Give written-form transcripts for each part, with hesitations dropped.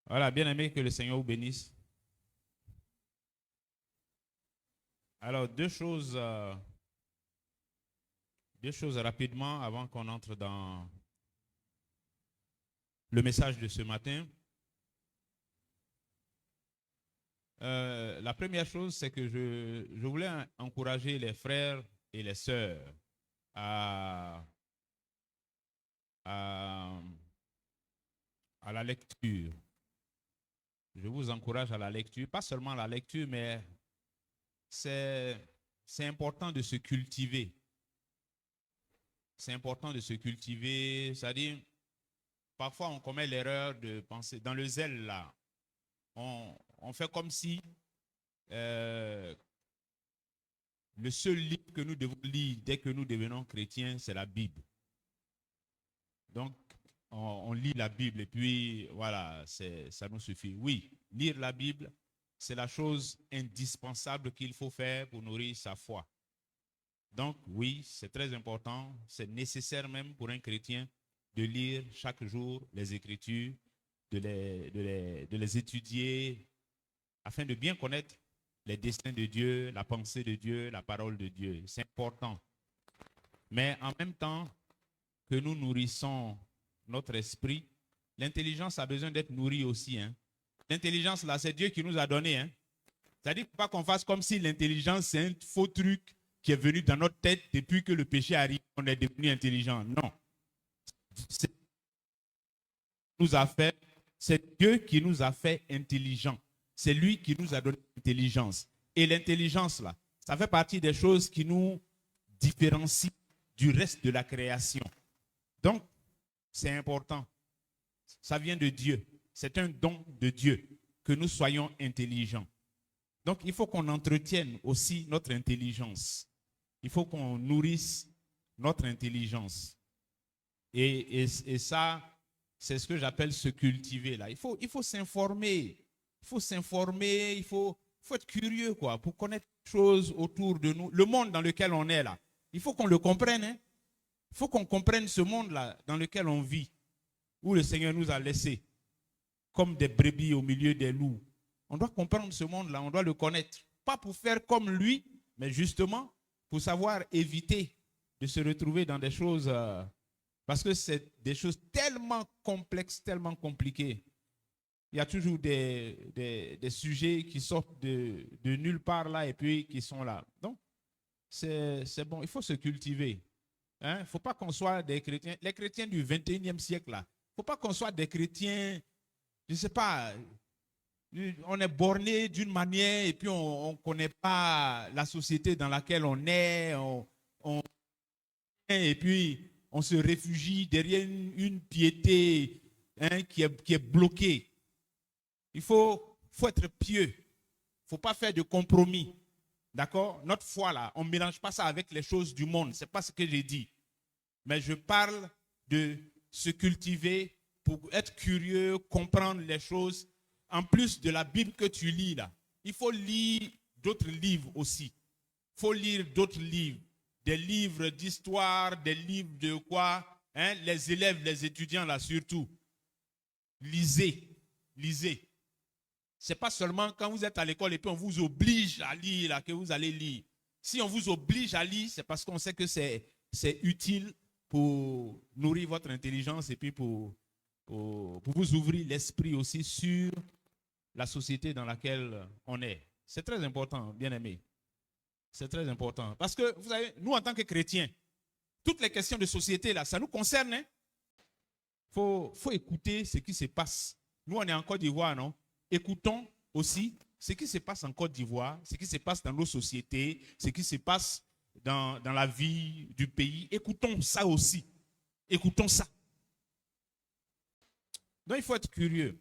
Voilà, bien aimé, que le Seigneur vous bénisse. Alors, deux choses rapidement avant qu'on entre dans le message de ce matin. La première chose, c'est que je voulais encourager les frères et les sœurs à, à, à la lecture. Je vous encourage à la lecture, pas seulement à la lecture, mais c'est, c'est important de se cultiver. C'est important de se cultiver, c'est-à-dire, parfois on commet l'erreur de penser, dans le zèle là, on fait comme si euh, le seul livre que nous devons lire dès que nous devenons chrétiens, c'est la Bible. Donc, on lit la Bible et puis voilà, ça nous suffit. Oui, lire la Bible, c'est la chose indispensable qu'il faut faire pour nourrir sa foi. Donc, oui, c'est très important, c'est nécessaire même pour un chrétien de lire chaque jour les Écritures, de les étudier afin de bien connaître les desseins de Dieu, la pensée de Dieu, la parole de Dieu. C'est important. Mais en même temps que nous nourrissons notre esprit, l'intelligence a besoin d'être nourrie aussi. Hein. L'intelligence, là, c'est Dieu qui nous a donné. Hein. C'est-à-dire pas qu'on fasse comme si l'intelligence, c'est un faux truc qui est venu dans notre tête depuis que le péché arrive, on est devenu intelligent. Non. C'est Dieu qui nous a fait intelligents. C'est lui qui nous a donné l'intelligence. Et l'intelligence, là, ça fait partie des choses qui nous différencient du reste de la création. Donc, c'est important. Ça vient de Dieu. C'est un don de Dieu que nous soyons intelligents. Donc, il faut qu'on entretienne aussi notre intelligence. Il faut qu'on nourrisse notre intelligence. Et ça, c'est ce que j'appelle se cultiver là. Il faut s'informer. Il faut s'informer, faut être curieux quoi, pour connaître les choses autour de nous. Le monde dans lequel on est là, il faut qu'on le comprenne. Hein? Il faut qu'on comprenne ce monde-là dans lequel on vit, où le Seigneur nous a laissés, comme des brebis au milieu des loups. On doit comprendre ce monde-là, on doit le connaître. Pas pour faire comme lui, mais justement pour savoir éviter de se retrouver dans des choses... parce que c'est des choses tellement complexes, tellement compliquées. Il y a toujours des sujets qui sortent de nulle part là et puis qui sont là. Donc, c'est bon, il faut se cultiver. Il ne faut pas qu'on soit des chrétiens, les chrétiens du 21e siècle là. Il ne faut pas qu'on soit des chrétiens, je ne sais pas, on est borné d'une manière et puis on ne connaît pas la société dans laquelle on est, et puis on se réfugie derrière une piété hein, qui est bloquée. Il faut être pieux. Il ne faut pas faire de compromis. D'accord? Notre foi, là, on ne mélange pas ça avec les choses du monde. Ce n'est pas ce que j'ai dit. Mais je parle de se cultiver pour être curieux, comprendre les choses. En plus de la Bible que tu lis, là, il faut lire d'autres livres aussi. Il faut lire d'autres livres. Des livres d'histoire, des livres de quoi hein, les élèves, les étudiants, là, surtout. Lisez. Lisez. Ce n'est pas seulement quand vous êtes à l'école et puis on vous oblige à lire là, que vous allez lire. Si on vous oblige à lire, c'est parce qu'on sait que c'est utile pour nourrir votre intelligence et puis pour vous ouvrir l'esprit aussi sur la société dans laquelle on est. C'est très important, bien aimé. C'est très important. Parce que, vous savez, nous, en tant que chrétiens, toutes les questions de société, là, ça nous concerne. Hein? Faut écouter ce qui se passe. Nous, on est en Côte d'Ivoire, non? Écoutons aussi ce qui se passe en Côte d'Ivoire, ce qui se passe dans nos sociétés, ce qui se passe dans la vie du pays. Écoutons ça aussi. Écoutons ça. Donc, il faut être curieux.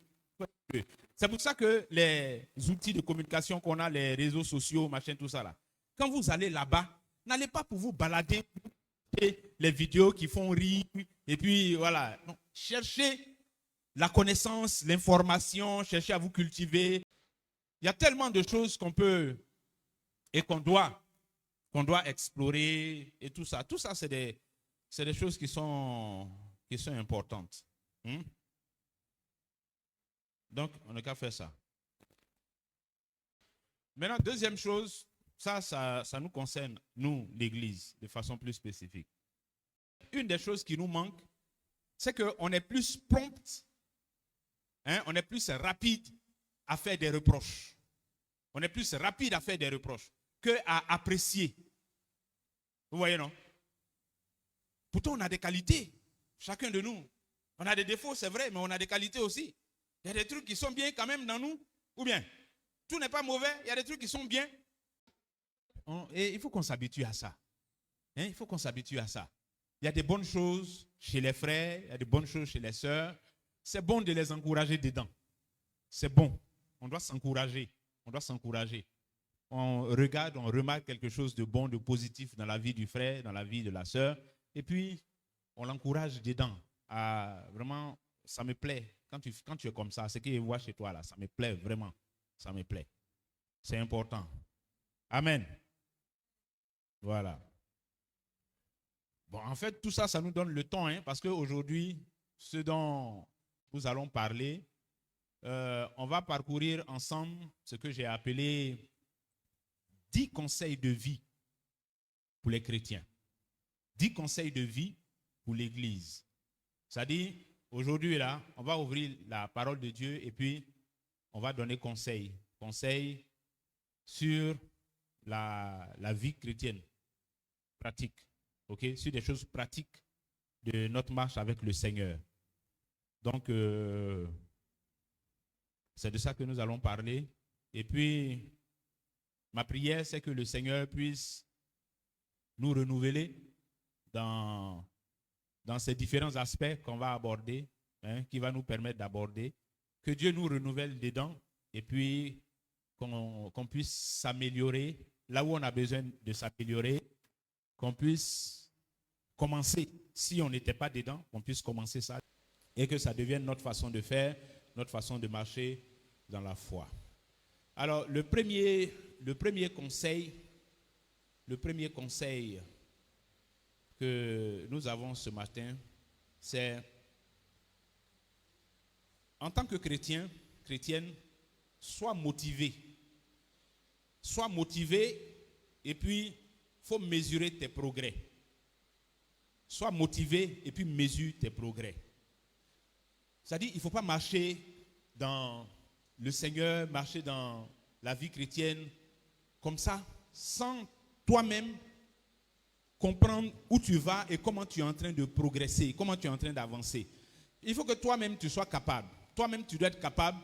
C'est pour ça que les outils de communication qu'on a, les réseaux sociaux, machin, tout ça là, quand vous allez là-bas, n'allez pas pour vous balader les vidéos qui font rire, et puis voilà. Non. Cherchez la connaissance, l'information, cherchez à vous cultiver. Il y a tellement de choses qu'on peut et qu'on doit explorer et tout ça. Tout ça, c'est des choses qui sont importantes. Donc, on n'a qu'à faire ça. Maintenant, deuxième chose, ça nous concerne, nous, l'Église, de façon plus spécifique. Une des choses qui nous manque, c'est qu'on est plus prompt, on est plus rapide à faire des reproches. On est plus rapide à faire des reproches qu'à apprécier. Vous voyez, non? Pourtant, on a des qualités, chacun de nous. On a des défauts, c'est vrai, mais on a des qualités aussi. Il y a des trucs qui sont bien quand même dans nous, ou bien tout n'est pas mauvais, il y a des trucs qui sont bien. Et il faut qu'on s'habitue à ça. Il faut qu'on s'habitue à ça. Il y a des bonnes choses chez les frères, il y a des bonnes choses chez les sœurs. C'est bon de les encourager dedans. C'est bon. On doit s'encourager. On doit s'encourager. On regarde, on remarque quelque chose de bon, de positif dans la vie du frère, dans la vie de la sœur. Et puis, on l'encourage dedans. Vraiment, ça me plaît. Quand tu es comme ça, ce que je vois chez toi là, ça me plaît vraiment. Ça me plaît. C'est important. Amen. Voilà. Bon, en fait, tout ça, ça nous donne le temps, parce qu'aujourd'hui, ce dont nous allons parler, on va parcourir ensemble ce que j'ai appelé 10 conseils de vie pour les chrétiens. 10 conseils de vie pour l'Église. C'est-à-dire, aujourd'hui, là, on va ouvrir la parole de Dieu et puis on va donner conseil sur la vie chrétienne pratique, ok, sur des choses pratiques de notre marche avec le Seigneur. Donc, c'est de ça que nous allons parler. Et puis, ma prière, c'est que le Seigneur puisse nous renouveler dans ces différents aspects qu'on va aborder, qui va nous permettre d'aborder. Que Dieu nous renouvelle dedans et puis qu'on puisse s'améliorer là où on a besoin de s'améliorer, qu'on puisse commencer, si on n'était pas dedans, qu'on puisse commencer ça et que ça devienne notre façon de faire, notre façon de marcher dans la foi. Alors, le premier conseil que nous avons ce matin, c'est en tant que chrétienne, sois motivé. Sois motivé et puis il faut mesurer tes progrès. Sois motivé et puis mesure tes progrès. C'est-à-dire, il ne faut pas marcher dans le Seigneur, marcher dans la vie chrétienne comme ça, sans toi-même comprendre où tu vas et comment tu es en train de progresser, comment tu es en train d'avancer. Il faut que toi-même tu sois capable. Toi-même, tu dois être capable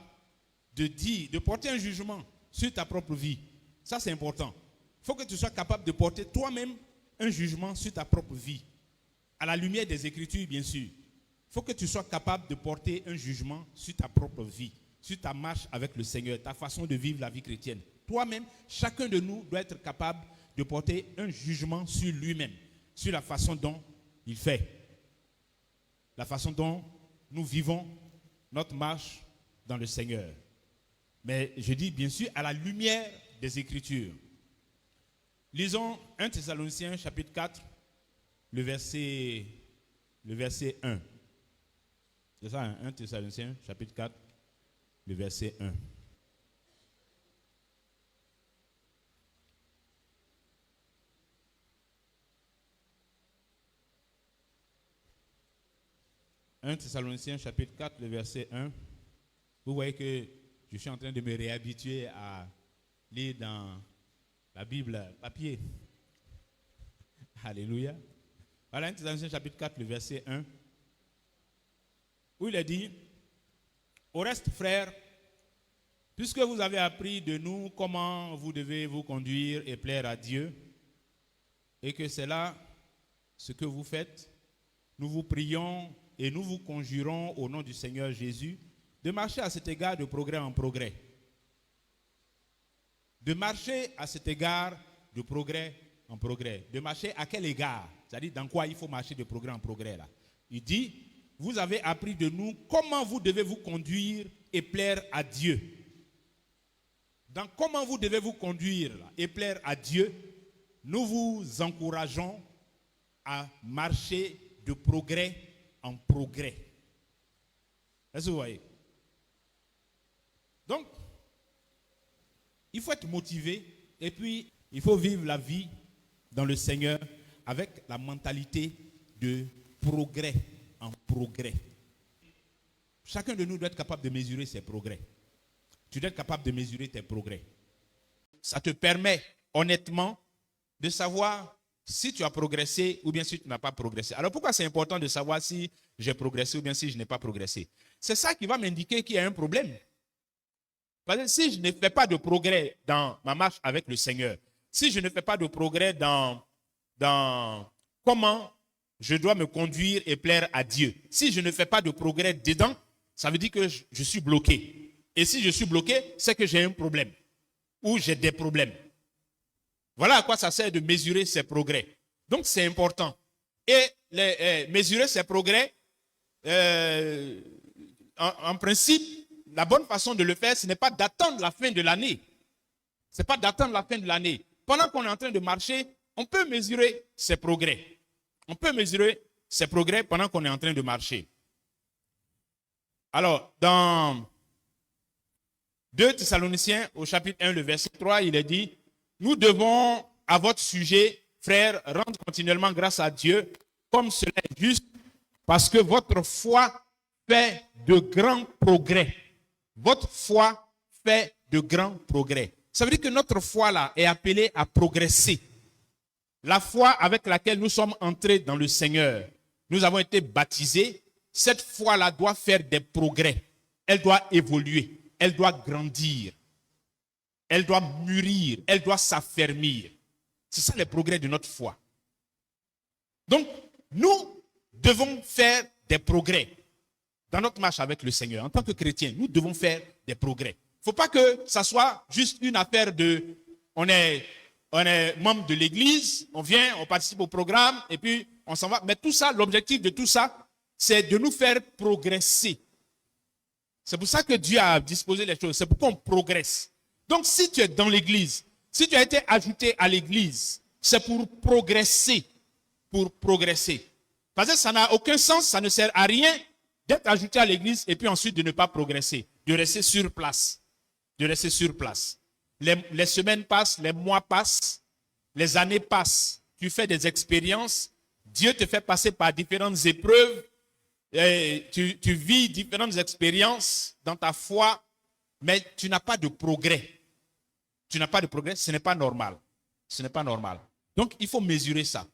de porter un jugement sur ta propre vie. Ça, c'est important. Il faut que tu sois capable de porter toi-même un jugement sur ta propre vie. À la lumière des Écritures, bien sûr. Il faut que tu sois capable de porter un jugement sur ta propre vie, sur ta marche avec le Seigneur, ta façon de vivre la vie chrétienne. Toi-même, chacun de nous doit être capable de porter un jugement sur lui-même, sur la façon dont il fait, la façon dont nous vivons notre marche dans le Seigneur. Mais je dis bien sûr à la lumière des Écritures. Lisons 1 Thessaloniciens chapitre 4, le verset 1. C'est ça, 1 Thessaloniciens chapitre 4, le verset 1. « 1 Thessaloniciens chapitre 4, le verset 1. Vous voyez que je suis en train de me réhabituer à lire dans la Bible papier. Alléluia. Voilà 1 Thessaloniciens chapitre 4, le verset 1. Où il est dit, « Au reste, frères, puisque vous avez appris de nous comment vous devez vous conduire et plaire à Dieu, et que c'est là ce que vous faites, nous vous prions et nous vous conjurons au nom du Seigneur Jésus de marcher à cet égard de progrès en progrès. » De marcher à cet égard de progrès en progrès. De marcher à quel égard? C'est-à-dire dans quoi il faut marcher de progrès en progrès là. Il dit, vous avez appris de nous comment vous devez vous conduire et plaire à Dieu. Dans comment vous devez vous conduire là, et plaire à Dieu, nous vous encourageons à marcher de progrès en progrès. Est-ce que vous voyez? Il faut être motivé et puis il faut vivre la vie dans le Seigneur avec la mentalité de progrès en progrès. Chacun de nous doit être capable de mesurer ses progrès. Tu dois être capable de mesurer tes progrès. Ça te permet honnêtement de savoir si tu as progressé ou bien si tu n'as pas progressé. Alors pourquoi c'est important de savoir si j'ai progressé ou bien si je n'ai pas progressé? C'est ça qui va m'indiquer qu'il y a un problème. Parce que si je ne fais pas de progrès dans ma marche avec le Seigneur, si je ne fais pas de progrès dans comment je dois me conduire et plaire à Dieu, si je ne fais pas de progrès dedans, ça veut dire que je suis bloqué. Et si je suis bloqué, c'est que j'ai un problème ou j'ai des problèmes. Voilà à quoi ça sert de mesurer ses progrès. Donc c'est important. Et mesurer ses progrès, en principe, la bonne façon de le faire, ce n'est pas d'attendre la fin de l'année. Ce n'est pas d'attendre la fin de l'année. Pendant qu'on est en train de marcher, on peut mesurer ses progrès. On peut mesurer ses progrès pendant qu'on est en train de marcher. Alors, dans 2 Thessaloniciens, au chapitre 1, le verset 3, il est dit, « Nous devons, à votre sujet, frères, rendre continuellement grâce à Dieu, comme cela est juste, parce que votre foi fait de grands progrès. » Votre foi fait de grands progrès. Ça veut dire que notre foi là est appelée à progresser. La foi avec laquelle nous sommes entrés dans le Seigneur, nous avons été baptisés, cette foi-là doit faire des progrès. Elle doit évoluer, elle doit grandir, elle doit mûrir, elle doit s'affermir. C'est ça les progrès de notre foi. Donc, nous devons faire des progrès dans notre marche avec le Seigneur. En tant que chrétiens, nous devons faire des progrès. Il ne faut pas que ça soit juste une affaire de... On est membre de l'église, on vient, on participe au programme et puis on s'en va. Mais tout ça, l'objectif de tout ça, c'est de nous faire progresser. C'est pour ça que Dieu a disposé les choses. C'est pour qu'on progresse. Donc si tu es dans l'église, si tu as été ajouté à l'église, c'est pour progresser. Pour progresser. Parce que ça n'a aucun sens, ça ne sert à rien d'être ajouté à l'église et puis ensuite de ne pas progresser, de rester sur place. De rester sur place. Les semaines passent, les mois passent, les années passent. Tu fais des expériences, Dieu te fait passer par différentes épreuves, et tu vis différentes expériences dans ta foi, mais tu n'as pas de progrès. Tu n'as pas de progrès, ce n'est pas normal. Ce n'est pas normal. Donc, il faut mesurer ça.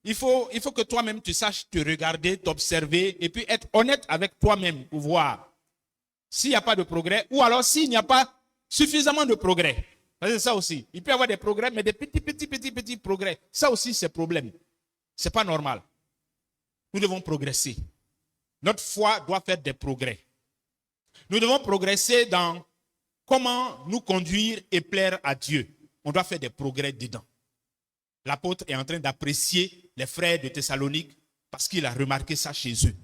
Il faut que toi-même, tu saches te regarder, t'observer, et puis être honnête avec toi-même pour voir s'il n'y a pas de progrès, ou alors s'il n'y a pas suffisamment de progrès. C'est ça aussi. Il peut y avoir des progrès, mais des petits progrès. Ça aussi, c'est problème. Ce n'est pas normal. Nous devons progresser. Notre foi doit faire des progrès. Nous devons progresser dans comment nous conduire et plaire à Dieu. On doit faire des progrès dedans. L'apôtre est en train d'apprécier les frères de Thessalonique parce qu'il a remarqué ça chez eux.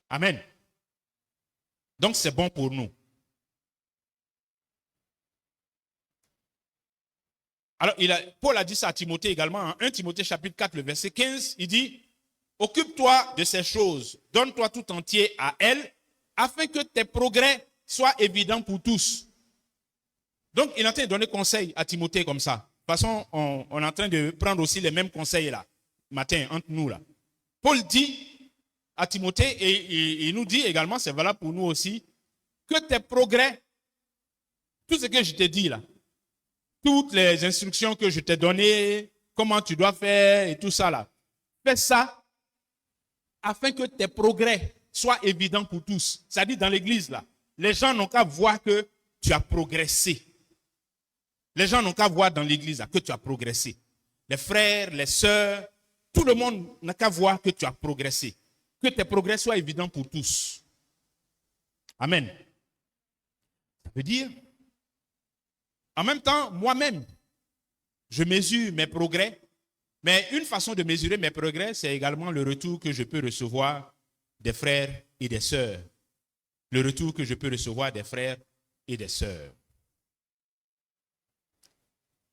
Amen. Donc c'est bon pour nous. Alors Paul a dit ça à Timothée également, en 1 Timothée chapitre 4, le verset 15, il dit, « Occupe-toi de ces choses, donne-toi tout entier à elles, afin que tes progrès soient évidents pour tous. » Donc il est en train de donner conseil à Timothée comme ça. De toute façon, on est en train de prendre aussi les mêmes conseils là, matin, entre nous là. Paul dit à Timothée, et il nous dit également, c'est valable pour nous aussi, que tes progrès, tout ce que je t'ai dit là, toutes les instructions que je t'ai données, comment tu dois faire et tout ça là, fais ça afin que tes progrès soient évidents pour tous. C'est-à-dire dans l'église là, les gens n'ont qu'à voir que tu as progressé. Les gens n'ont qu'à voir dans l'église là, que tu as progressé. Les frères, les sœurs, tout le monde n'a qu'à voir que tu as progressé. Que tes progrès soient évidents pour tous. Amen. Ça veut dire, en même temps, moi-même, je mesure mes progrès, mais une façon de mesurer mes progrès, c'est également le retour que je peux recevoir des frères et des sœurs. Le retour que je peux recevoir des frères et des sœurs.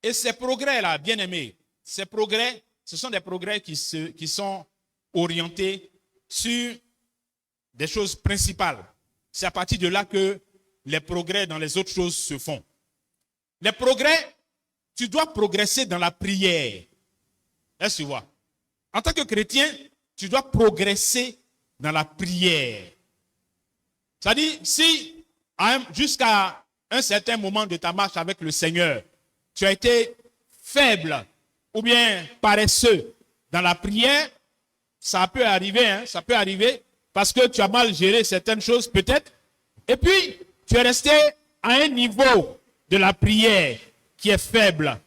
Et ces progrès-là, bien aimés, ces progrès, ce sont des progrès qui sont orientés sur des choses principales. C'est à partir de là que les progrès dans les autres choses se font. Les progrès, tu dois progresser dans la prière. Est-ce que tu vois? En tant que chrétien, tu dois progresser dans la prière. C'est-à-dire, si jusqu'à un certain moment de ta marche avec le Seigneur, tu as été faible ou bien paresseux dans la prière, ça peut arriver, hein, ça peut arriver parce que tu as mal géré certaines choses peut-être. Et puis, tu es resté à un niveau de la prière qui est faible.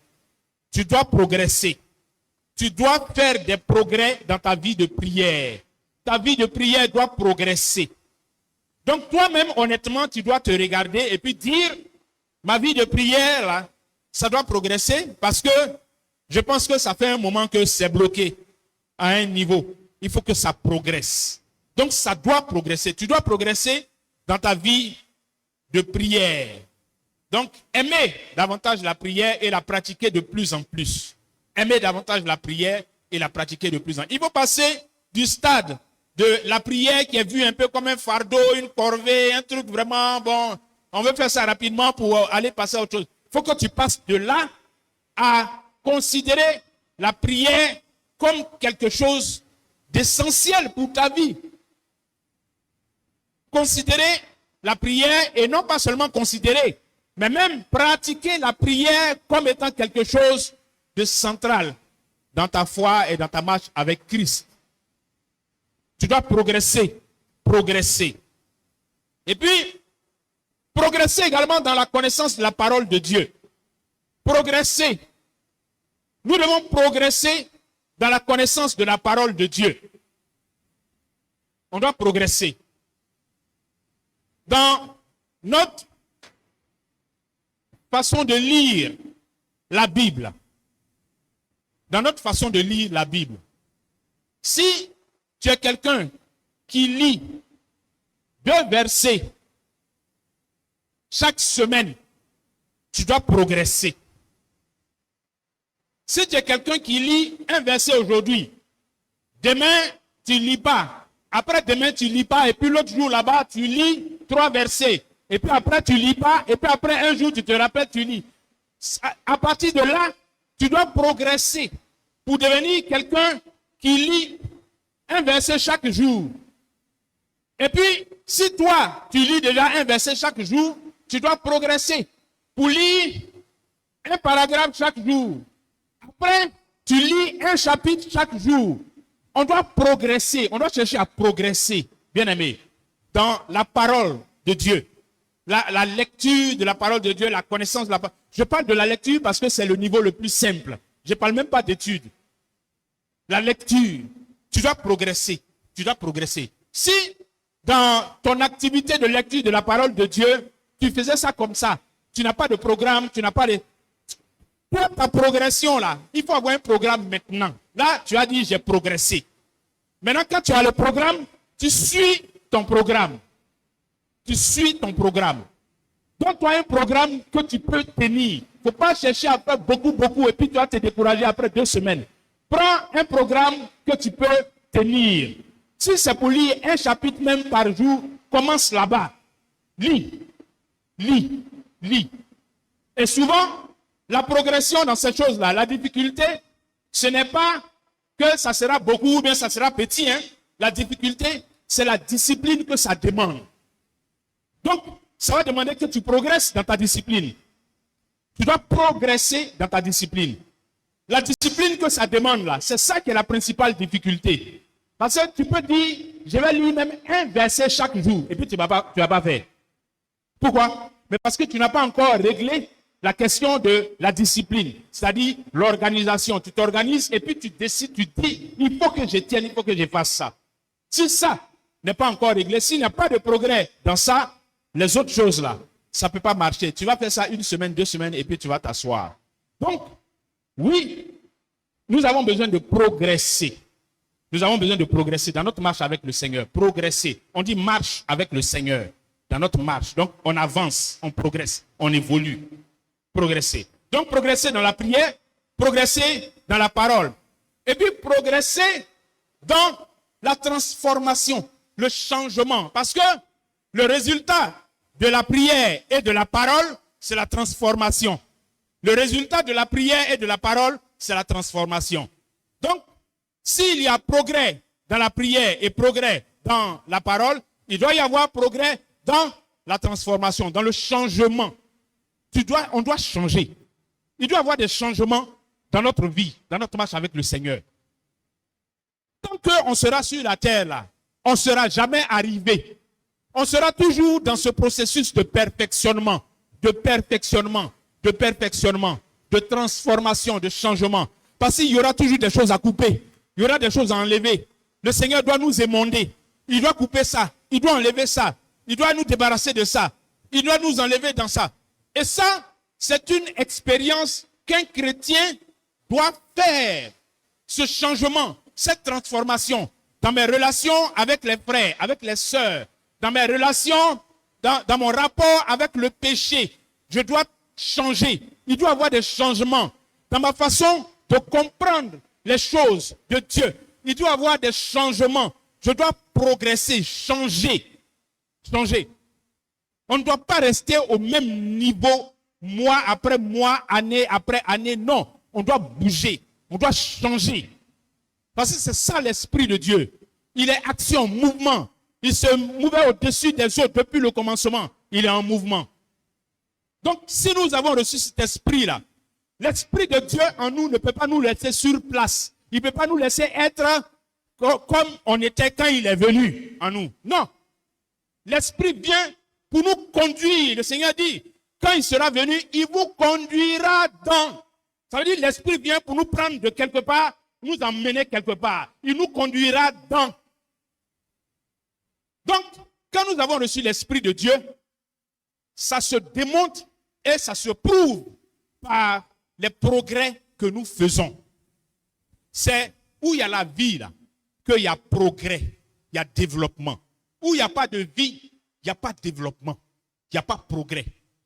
Tu dois progresser. Tu dois faire des progrès dans ta vie de prière. Ta vie de prière doit progresser. Donc toi-même, honnêtement, tu dois te regarder et puis dire, ma vie de prière, là, ça doit progresser parce que je pense que ça fait un moment que c'est bloqué à un niveau. Il faut que ça progresse. Donc ça doit progresser. Tu dois progresser dans ta vie de prière. Donc aimer davantage la prière et la pratiquer de plus en plus. Aimer davantage la prière et la pratiquer de plus en plus. Il faut passer du stade de la prière qui est vue un peu comme un fardeau, une corvée, un truc vraiment bon. On veut faire ça rapidement pour aller passer à autre chose. Il faut que tu passes de là à considérer la prière comme quelque chose d'essentiel pour ta vie. Considérer la prière et non pas seulement considérer, mais même pratiquer la prière comme étant quelque chose de central dans ta foi et dans ta marche avec Christ. Tu dois progresser, progresser. Et puis, progresser également dans la connaissance de la parole de Dieu. Progresser. Nous devons progresser dans la connaissance de la parole de Dieu. On doit progresser. Dans notre façon de lire la Bible, dans notre façon de lire la Bible, si tu es quelqu'un qui lit 2 versets chaque semaine, tu dois progresser. Si tu es quelqu'un qui lit un verset aujourd'hui, demain, tu ne lis pas. Après demain, tu ne lis pas. Et puis l'autre jour là-bas, tu lis 3 versets. Et puis après, tu ne lis pas. Et puis après, un jour, tu te rappelles, tu lis. À partir de là, tu dois progresser pour devenir quelqu'un qui lit un verset chaque jour. Et puis, si toi, tu lis déjà un verset chaque jour, tu dois progresser pour lire un paragraphe chaque jour. Après, tu lis un chapitre chaque jour. On doit progresser, on doit chercher à progresser, bien aimé, dans la parole de Dieu. La lecture de la parole de Dieu, la connaissance de la parole. Je parle de la lecture parce que c'est le niveau le plus simple. Je ne parle même pas d'études. La lecture, tu dois progresser. Tu dois progresser. Si dans ton activité de lecture de la parole de Dieu, tu faisais ça comme ça, tu n'as pas de programme, tu n'as pas de... Pour ta progression là, il faut avoir un programme maintenant. Là, tu as dit j'ai progressé. Maintenant, quand tu as le programme, tu suis ton programme. Tu suis ton programme. Donc, tu as un programme que tu peux tenir. Il ne faut pas chercher à faire beaucoup et puis tu vas te décourager après 2 semaines. Prends un programme que tu peux tenir. Si c'est pour lire un chapitre même par jour, commence là-bas. Lis. Et souvent, la progression dans ces choses-là, la difficulté, ce n'est pas que ça sera beaucoup ou bien ça sera petit. Hein. La difficulté, c'est la discipline que ça demande. Donc, ça va demander que tu progresses dans ta discipline. Tu dois progresser dans ta discipline. La discipline que ça demande là, c'est ça qui est la principale difficulté. Parce que tu peux dire, je vais lire même un verset chaque jour, et puis tu vas pas faire. Pourquoi? Mais parce que tu n'as pas encore réglé la question de la discipline, c'est-à-dire l'organisation. Tu t'organises et puis tu décides, tu dis, il faut que je tienne, il faut que je fasse ça. Si ça n'est pas encore réglé, s'il n'y a pas de progrès dans ça, les autres choses là, ça ne peut pas marcher. Tu vas faire ça 1 semaine, 2 semaines et puis tu vas t'asseoir. Donc, oui, nous avons besoin de progresser. Nous avons besoin de progresser dans notre marche avec le Seigneur. Progresser. On dit marche avec le Seigneur dans notre marche. Donc, on avance, on progresse, on évolue. Progresser. Donc, progresser dans la prière, progresser dans la parole. Et puis, progresser dans la transformation, le changement. Parce que le résultat de la prière et de la parole, c'est la transformation. Le résultat de la prière et de la parole, c'est la transformation. Donc, s'il y a progrès dans la prière et progrès dans la parole, il doit y avoir progrès dans la transformation, dans le changement. On doit changer. Il doit y avoir des changements dans notre vie, dans notre marche avec le Seigneur. Tant qu'on sera sur la terre, là, on ne sera jamais arrivé. On sera toujours dans ce processus de perfectionnement, de transformation, de changement. Parce qu'il y aura toujours des choses à couper. Il y aura des choses à enlever. Le Seigneur doit nous émonder. Il doit couper ça. Il doit enlever ça. Il doit nous débarrasser de ça. Il doit nous enlever dans ça. Et ça, c'est une expérience qu'un chrétien doit faire. Ce changement, cette transformation dans mes relations avec les frères, avec les sœurs, dans mes relations, dans mon rapport avec le péché. Je dois changer. Il doit y avoir des changements dans ma façon de comprendre les choses de Dieu. Il doit y avoir des changements. Je dois progresser, changer. On ne doit pas rester au même niveau mois après mois, année après année. Non, on doit bouger. On doit changer. Parce que c'est ça l'Esprit de Dieu. Il est action, mouvement. Il se mouvait au-dessus des autres depuis le commencement. Il est en mouvement. Donc, si nous avons reçu cet esprit-là, l'Esprit de Dieu en nous ne peut pas nous laisser sur place. Il ne peut pas nous laisser être comme on était quand il est venu en nous. Non. L'Esprit vient pour nous conduire. Le Seigneur dit, quand il sera venu, il vous conduira dans. Ça veut dire l'Esprit vient pour nous prendre de quelque part, nous emmener quelque part. Il nous conduira dans. Donc, quand nous avons reçu l'Esprit de Dieu, ça se démontre et ça se prouve par les progrès que nous faisons. C'est où il y a la vie, là, qu'il y a progrès, il y a développement. Où il n'y a pas de vie, il n'y a pas de développement, il n'y a pas de progrès.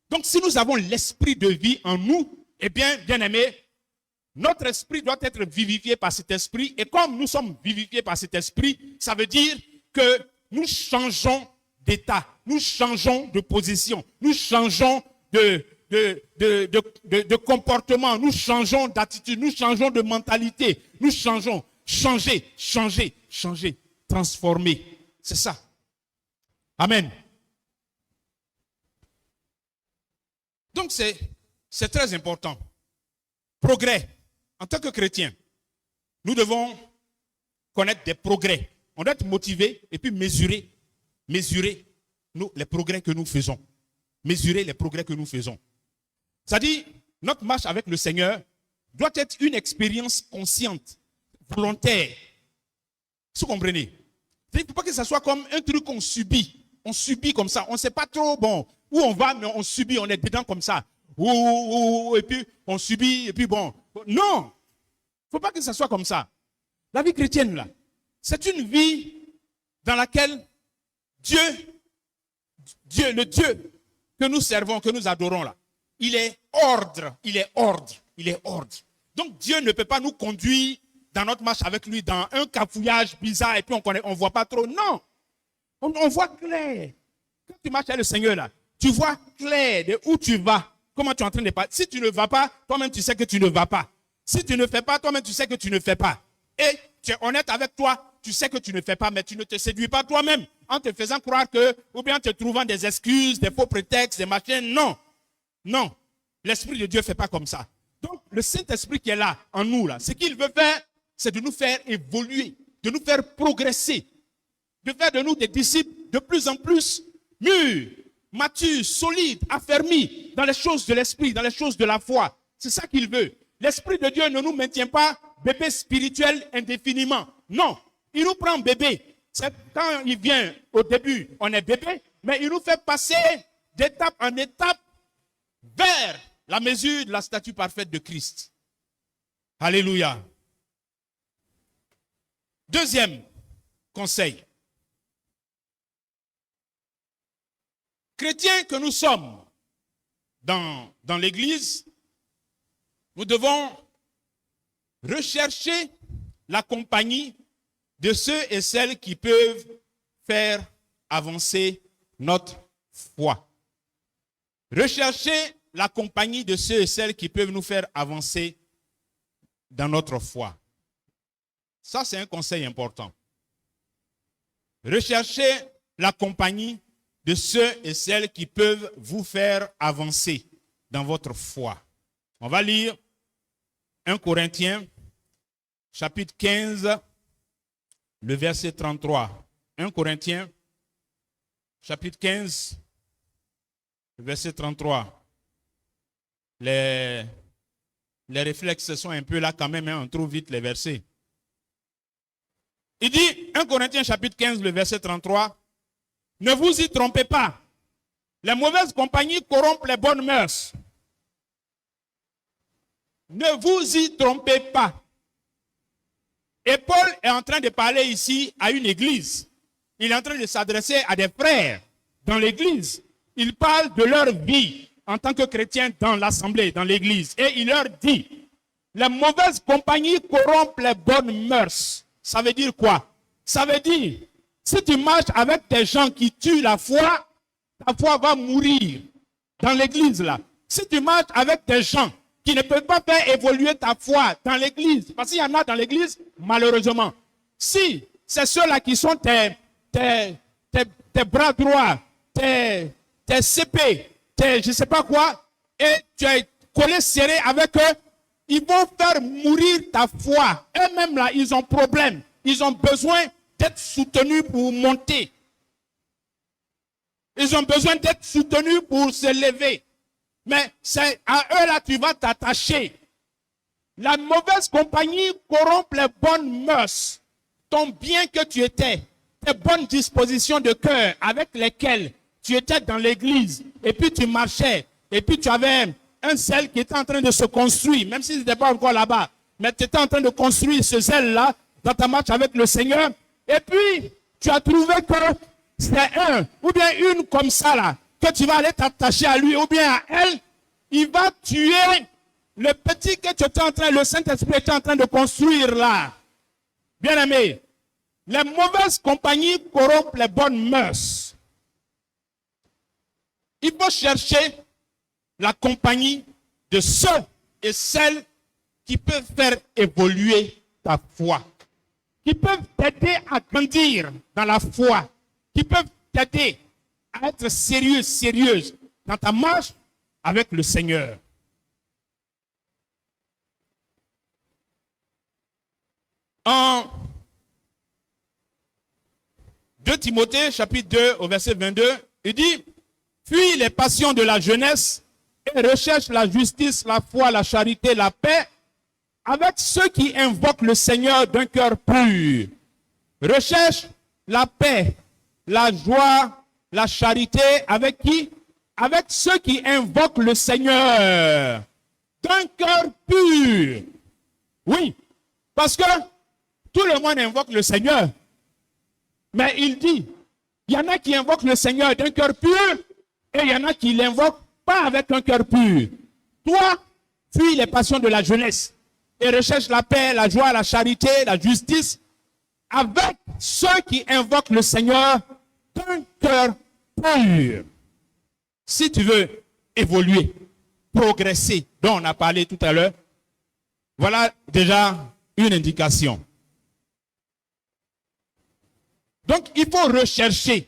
Donc, si nous avons l'esprit de vie en nous, eh bien, bien aimé, notre esprit doit être vivifié par cet esprit. Et comme nous sommes vivifiés par cet esprit, ça veut dire que nous changeons d'état, nous changeons de position, nous changeons de comportement, nous changeons d'attitude, nous changeons de mentalité, nous changeons, changer, transformer. C'est ça. Amen. Donc c'est très important. Progrès. En tant que chrétien, nous devons connaître des progrès. On doit être motivé et puis mesurer les progrès que nous faisons. Mesurer les progrès que nous faisons. C'est-à-dire, notre marche avec le Seigneur doit être une expérience consciente, volontaire. Vous comprenez? Il ne faut pas que ça soit comme un truc qu'on subit. On subit comme ça. On ne sait pas trop où on va, mais on subit, on est dedans comme ça. Et puis on subit, et puis bon. Non! Il ne faut pas que ça soit comme ça. La vie chrétienne, là, c'est une vie dans laquelle le Dieu que nous servons, que nous adorons là, il est ordre. Donc Dieu ne peut pas nous conduire dans notre marche avec lui dans un cafouillage bizarre et puis on voit pas trop. Non, on voit clair. Quand tu marches avec le Seigneur là, tu vois clair de où tu vas, comment tu es en train de passer. Si tu ne vas pas, toi-même tu sais que tu ne vas pas. Si tu ne fais pas, toi-même tu sais que tu ne fais pas. Et tu es honnête avec toi, tu sais que tu ne fais pas, mais tu ne te séduis pas toi-même en te faisant croire que, ou bien en te trouvant des excuses, des faux prétextes, des machins. Non. L'Esprit de Dieu ne fait pas comme ça. Donc, le Saint-Esprit qui est là, en nous, là, ce qu'il veut faire, c'est de nous faire évoluer, de nous faire progresser, de faire de nous des disciples de plus en plus mûrs, matures, solides, affermis dans les choses de l'Esprit, dans les choses de la foi. C'est ça qu'il veut. L'Esprit de Dieu ne nous maintient pas bébé spirituel indéfiniment. Non, il nous prend bébé. C'est quand il vient au début, on est bébé, mais il nous fait passer d'étape en étape vers la mesure de la statue parfaite de Christ. Alléluia. Deuxième conseil. Chrétiens que nous sommes dans l'Église, nous devons rechercher la compagnie de ceux et celles qui peuvent faire avancer notre foi. Rechercher la compagnie de ceux et celles qui peuvent nous faire avancer dans notre foi. Ça, c'est un conseil important. Recherchez la compagnie de ceux et celles qui peuvent vous faire avancer dans votre foi. On va lire 1 Corinthiens, chapitre 15, le verset 33. 1 Corinthiens, chapitre 15, le verset 33. Les réflexes sont un peu là quand même, hein, on trouve vite les versets. Il dit, 1 Corinthiens chapitre 15, le verset 33, « Ne vous y trompez pas, les mauvaises compagnies corrompent les bonnes mœurs. » Ne vous y trompez pas. Et Paul est en train de parler ici à une église. Il est en train de s'adresser à des frères dans l'église. Il parle de leur vie en tant que chrétiens dans l'assemblée, dans l'église. Et il leur dit, les mauvaises compagnies corrompent les bonnes mœurs. Ça veut dire quoi? Ça veut dire, si tu marches avec des gens qui tuent la foi, ta foi va mourir dans l'église là. Si tu marches avec des gens qui ne peuvent pas faire évoluer ta foi dans l'église, parce qu'il y en a dans l'église, malheureusement. Si c'est ceux-là qui sont tes bras droits, tes CP, je ne sais pas quoi, et tu es collé serré avec eux, ils vont faire mourir ta foi. Eux-mêmes là, ils ont problème. Ils ont besoin d'être soutenus pour monter. Ils ont besoin d'être soutenus pour se lever. Mais c'est à eux là tu vas t'attacher. La mauvaise compagnie corrompt les bonnes mœurs. Ton bien que tu étais, tes bonnes dispositions de cœur avec lesquelles tu étais dans l'église, et puis tu marchais, et puis tu avais un zèle qui était en train de se construire, même si tu n'étais pas encore là-bas, mais tu étais en train de construire ce zèle-là dans ta marche avec le Seigneur, et puis tu as trouvé que c'est un, ou bien une comme ça là, que tu vas aller t'attacher à lui, ou bien à elle, il va tuer le petit que tu étais en train, le Saint-Esprit était en train de construire là. Bien aimé, les mauvaises compagnies corrompent les bonnes mœurs. Il faut chercher la compagnie de ceux et celles qui peuvent faire évoluer ta foi, qui peuvent t'aider à grandir dans la foi, qui peuvent t'aider à être sérieux, sérieuse dans ta marche avec le Seigneur. En 2 Timothée, chapitre 2, au verset 22, il dit, « Fuis les passions de la jeunesse et recherche la justice, la foi, la charité, la paix, avec ceux qui invoquent le Seigneur d'un cœur pur. Recherche la paix, la joie, la charité, avec qui? Avec ceux qui invoquent le Seigneur d'un cœur pur. » Oui, parce que tout le monde invoque le Seigneur. Mais il dit, il y en a qui invoquent le Seigneur d'un cœur pur et il y en a qui l'invoquent pas avec un cœur pur. Toi, fuis les passions de la jeunesse et recherche la paix, la joie, la charité, la justice avec ceux qui invoquent le Seigneur d'un cœur pur. Si tu veux évoluer, progresser, dont on a parlé tout à l'heure, voilà déjà une indication. Donc, il faut rechercher.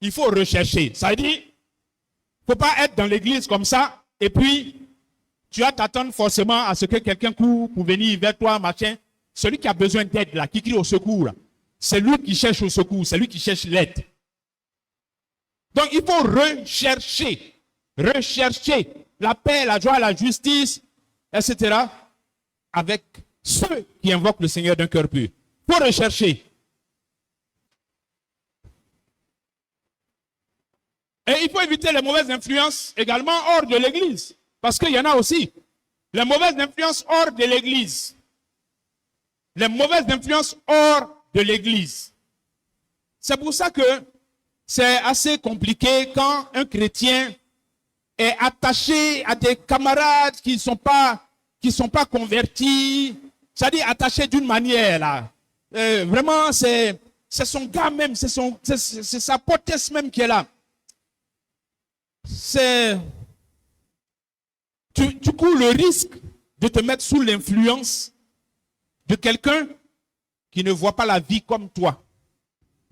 Il faut rechercher. Ça veut dire, il ne faut pas être dans l'église comme ça, et puis, tu vas t'attendre forcément à ce que quelqu'un court pour venir vers toi, machin. Celui qui a besoin d'aide, là, qui crie au secours, là, c'est lui qui cherche au secours, c'est lui qui cherche l'aide. Donc, il faut rechercher. Rechercher la paix, la joie, la justice, etc. avec ceux qui invoquent le Seigneur d'un cœur pur. Il faut rechercher. Et il faut éviter les mauvaises influences également hors de l'église. Parce qu'il y en a aussi. Les mauvaises influences hors de l'église. Les mauvaises influences hors de l'église. C'est pour ça que c'est assez compliqué quand un chrétien est attaché à des camarades qui ne sont pas convertis. C'est-à-dire attaché d'une manière là. Vraiment, c'est son gars même, c'est sa potesse même qui est là. C'est tu cours le risque de te mettre sous l'influence de quelqu'un qui ne voit pas la vie comme toi.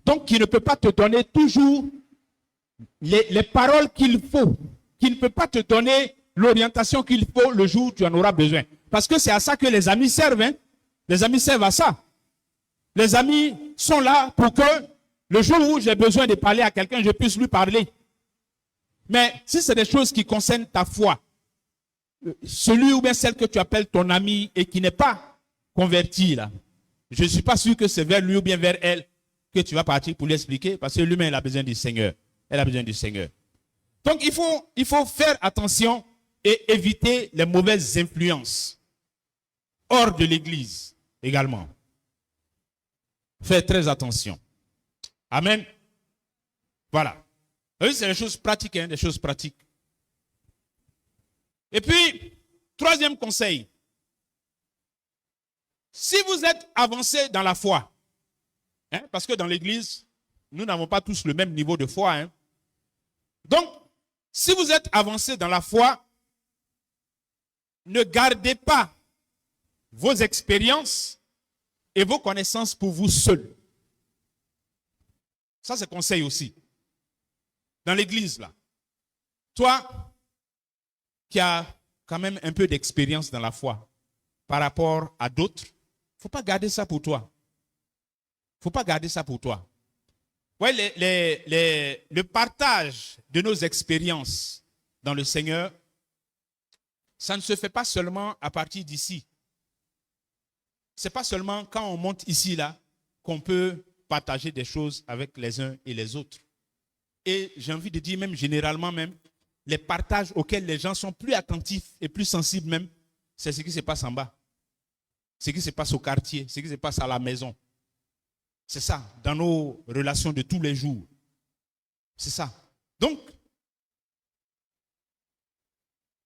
Donc, qui ne peut pas te donner toujours les paroles qu'il faut, qui ne peut pas te donner l'orientation qu'il faut le jour où tu en auras besoin. Parce que c'est à ça que les amis servent. Hein? Les amis servent à ça. Les amis sont là pour que le jour où j'ai besoin de parler à quelqu'un, je puisse lui parler. Mais si c'est des choses qui concernent ta foi, celui ou bien celle que tu appelles ton ami et qui n'est pas converti, là, je ne suis pas sûr que c'est vers lui ou bien vers elle que tu vas partir pour lui expliquer, parce que lui-même, il a besoin du Seigneur. Elle a besoin du Seigneur. Donc, il faut faire attention et éviter les mauvaises influences hors de l'église également. Faites très attention. Amen. Voilà. Oui, c'est des choses pratiques, hein, des choses pratiques. Et puis, troisième conseil. Si vous êtes avancé dans la foi, hein, parce que dans l'église, nous n'avons pas tous le même niveau de foi. Hein. Donc, si vous êtes avancé dans la foi, ne gardez pas vos expériences et vos connaissances pour vous seuls. Ça, c'est conseil aussi. Dans l'église, là, toi qui as quand même un peu d'expérience dans la foi par rapport à d'autres, il ne faut pas garder ça pour toi. Il ne faut pas garder ça pour toi. Ouais, le partage de nos expériences dans le Seigneur, ça ne se fait pas seulement à partir d'ici. Ce n'est pas seulement quand on monte ici, là, qu'on peut partager des choses avec les uns et les autres. Et j'ai envie de dire même généralement même, les partages auxquels les gens sont plus attentifs et plus sensibles même, c'est ce qui se passe en bas. Ce qui se passe au quartier, ce qui se passe à la maison. C'est ça, dans nos relations de tous les jours. C'est ça. Donc,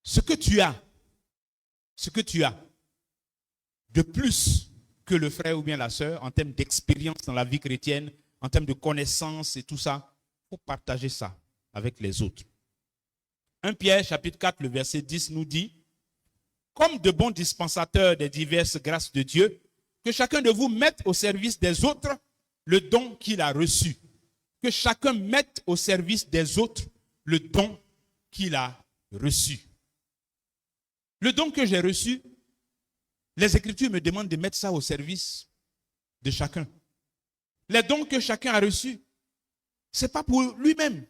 ce que tu as de plus que le frère ou bien la sœur en termes d'expérience dans la vie chrétienne, en termes de connaissances et tout ça, il faut partager ça avec les autres. 1 Pierre chapitre 4, le verset 10 nous dit, comme de bons dispensateurs des diverses grâces de Dieu, que chacun de vous mette au service des autres le don qu'il a reçu. Que chacun mette au service des autres le don qu'il a reçu. Le don que j'ai reçu, les Écritures me demandent de mettre ça au service de chacun. Les dons que chacun a reçus, ce n'est pas pour lui-même.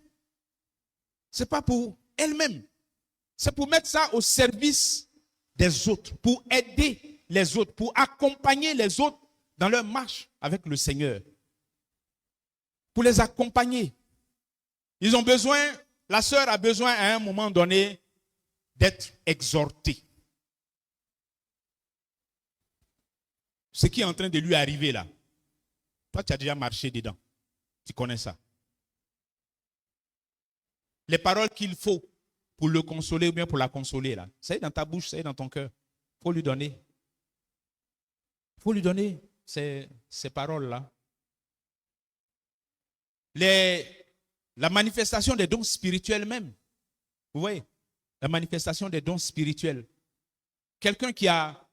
Ce n'est pas pour elle-même. C'est pour mettre ça au service des autres, pour aider les autres, pour accompagner les autres dans leur marche avec le Seigneur. Pour les accompagner. Ils ont besoin, la sœur a besoin à un moment donné d'être exhortée. Ce qui est en train de lui arriver là, toi tu as déjà marché dedans. Tu connais ça. Les paroles qu'il faut pour le consoler ou bien pour la consoler là, ça est dans ta bouche, ça est dans ton cœur. Il faut lui donner. Il faut lui donner ces paroles-là. La manifestation des dons spirituels même. Vous voyez, la manifestation des dons spirituels. Quelqu'un qui a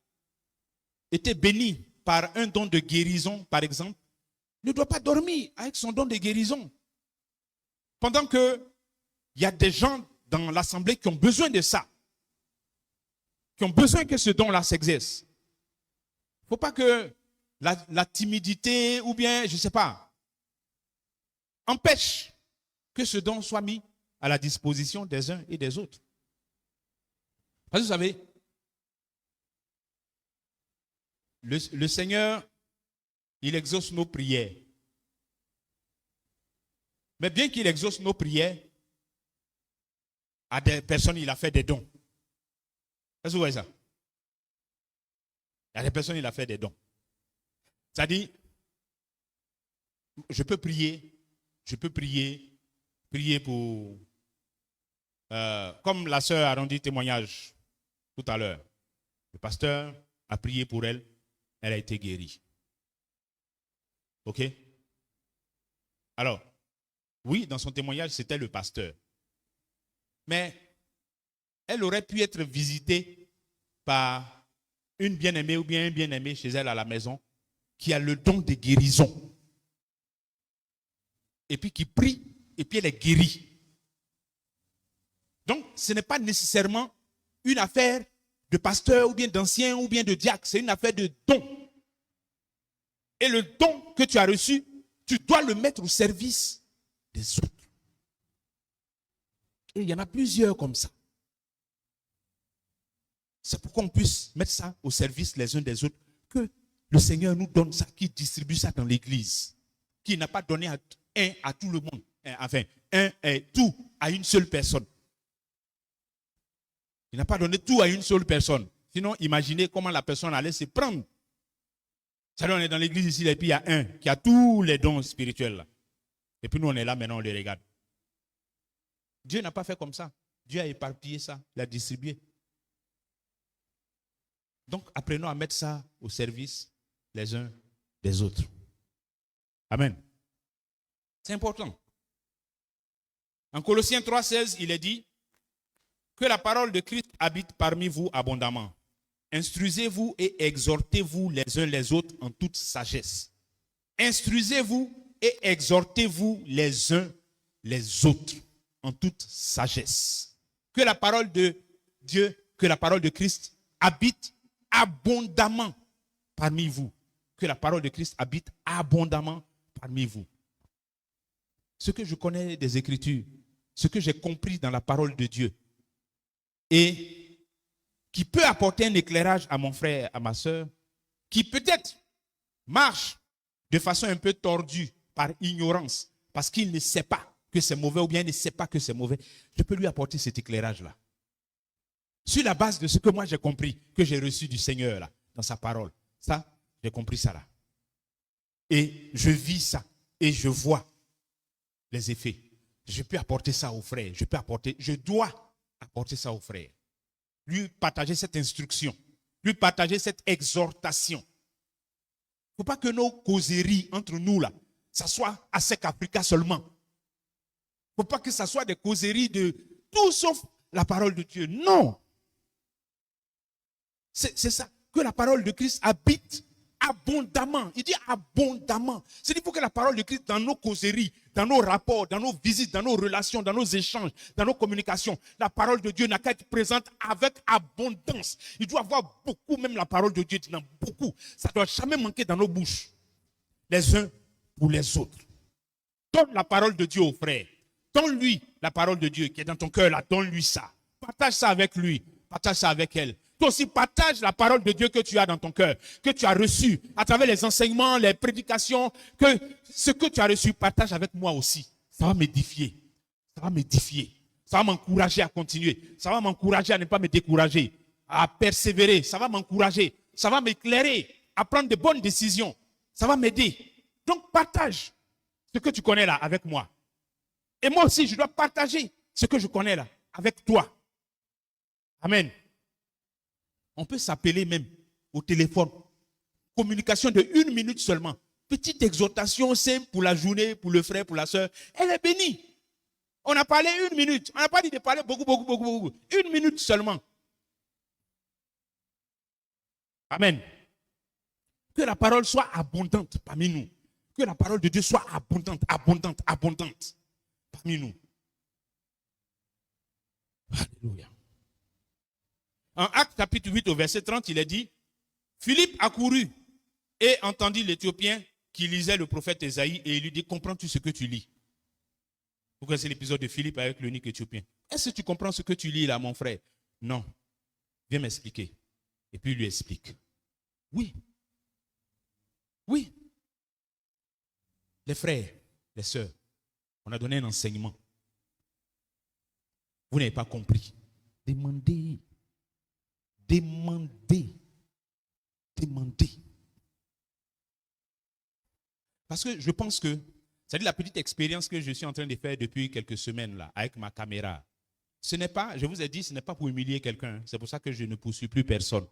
été béni par un don de guérison, par exemple, ne doit pas dormir avec son don de guérison. Pendant qu'il y a des gens dans l'assemblée qui ont besoin de ça. Qui ont besoin que ce don-là s'exerce. Il ne faut pas que la timidité ou bien, je ne sais pas, empêche que ce don soit mis à la disposition des uns et des autres. Parce que vous savez, le Seigneur, il exauce nos prières. Mais bien qu'il exauce nos prières, à des personnes, il a fait des dons. Est-ce que vous voyez ça? À des personnes, il a fait des dons. C'est-à-dire, je peux prier pour, comme la sœur a rendu témoignage tout à l'heure. Le pasteur a prié pour elle, elle a été guérie. Ok? Alors, oui, dans son témoignage, c'était le pasteur. Mais elle aurait pu être visitée par une bien-aimée ou bien un bien-aimé chez elle à la maison qui a le don de guérison. Et puis qui prie, et puis elle est guérie. Donc, ce n'est pas nécessairement une affaire de pasteur ou bien d'ancien ou bien de diacre. C'est une affaire de don. Et le don que tu as reçu, tu dois le mettre au service des autres. Et il y en a plusieurs comme ça. C'est pour qu'on puisse mettre ça au service les uns des autres, que le Seigneur nous donne ça, qu'il distribue ça dans l'église, qu'il n'a pas donné à tout le monde, enfin, tout à une seule personne. Il n'a pas donné tout à une seule personne. Sinon, imaginez comment la personne allait se prendre. C'est-à-dire, on est dans l'église ici, et puis il y a un qui a tous les dons spirituels là. Et puis nous, on est là, maintenant, on les regarde. Dieu n'a pas fait comme ça. Dieu a éparpillé ça, il a distribué. Donc, apprenons à mettre ça au service les uns des autres. Amen. C'est important. En Colossiens 3,16, il est dit que la parole de Christ habite parmi vous abondamment. Instruisez-vous et exhortez-vous les uns les autres en toute sagesse. Instruisez-vous et exhortez-vous les uns les autres en toute sagesse. Que la parole de Dieu, que la parole de Christ habite abondamment parmi vous. Que la parole de Christ habite abondamment parmi vous. Ce que je connais des Écritures, ce que j'ai compris dans la parole de Dieu, et qui peut apporter un éclairage à mon frère, à ma soeur, qui peut-être marche de façon un peu tordue par ignorance, parce qu'il ne sait pas que c'est mauvais ou bien il ne sait pas que c'est mauvais, je peux lui apporter cet éclairage-là. Sur la base de ce que moi j'ai compris, que j'ai reçu du Seigneur là, dans sa parole. Ça, j'ai compris ça là. Et je vis ça, et je vois les effets. Je peux apporter ça aux frères, je dois apporter ça aux frères. Lui partager cette instruction, lui partager cette exhortation. Il ne faut pas que nos causeries entre nous là, ça soit à Sec Africa seulement. Il ne faut pas que ça soit des causeries de tout sauf la parole de Dieu. Non. C'est ça, que la parole de Christ habite abondamment. Il dit abondamment. C'est-à-dire qu'il faut que la parole de Christ dans nos causeries, dans nos rapports, dans nos visites, dans nos relations, dans nos échanges, dans nos communications, la parole de Dieu n'a qu'à être présente avec abondance. Il doit y avoir beaucoup, même la parole de Dieu dit non, beaucoup. Ça ne doit jamais manquer dans nos bouches. Les uns pour les autres. Donne la parole de Dieu au frère. Donne-lui la parole de Dieu qui est dans ton cœur là. Donne-lui ça. Partage ça avec lui. Partage ça avec elle. Toi aussi, partage la parole de Dieu que tu as dans ton cœur, que tu as reçu à travers les enseignements, les prédications, que ce que tu as reçu, partage avec moi aussi. Ça va m'édifier. Ça va m'édifier. Ça va m'encourager à continuer. Ça va m'encourager à ne pas me décourager, à persévérer. Ça va m'encourager. Ça va m'éclairer à prendre de bonnes décisions. Ça va m'aider. Donc, partage ce que tu connais là avec moi. Et moi aussi, je dois partager ce que je connais là avec toi. Amen. On peut s'appeler même au téléphone. Communication de 1 minute seulement. Petite exhortation simple pour la journée, pour le frère, pour la soeur. Elle est bénie. On a parlé 1 minute. On n'a pas dit de parler beaucoup. 1 minute seulement. Amen. Que la parole soit abondante parmi nous. Que la parole de Dieu soit abondante parmi nous. Alléluia. En Actes chapitre 8 au verset 30, il est dit, Philippe accourut et entendit l'Éthiopien qui lisait le prophète Ésaïe et il lui dit, comprends-tu ce que tu lis? Vous connaissez l'épisode de Philippe avec l'eunuque éthiopien. Est-ce que tu comprends ce que tu lis là, mon frère? Non. Viens m'expliquer. Et puis il lui explique. Oui. Les frères, les sœurs, on a donné un enseignement. Vous n'avez pas compris. Demandez. Parce que je pense que, c'est-à-dire la petite expérience que je suis en train de faire depuis quelques semaines là, avec ma caméra, ce n'est pas, je vous ai dit, ce n'est pas pour humilier quelqu'un. C'est pour ça que je ne poursuis plus personne.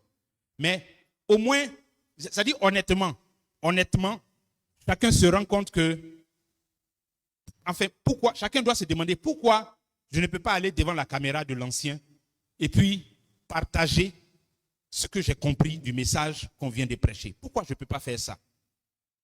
Mais au moins, c'est-à-dire honnêtement, chacun se rend compte que, enfin, pourquoi, chacun doit se demander pourquoi je ne peux pas aller devant la caméra de l'ancien et puis partager ce que j'ai compris du message qu'on vient de prêcher. Pourquoi je ne peux pas faire ça?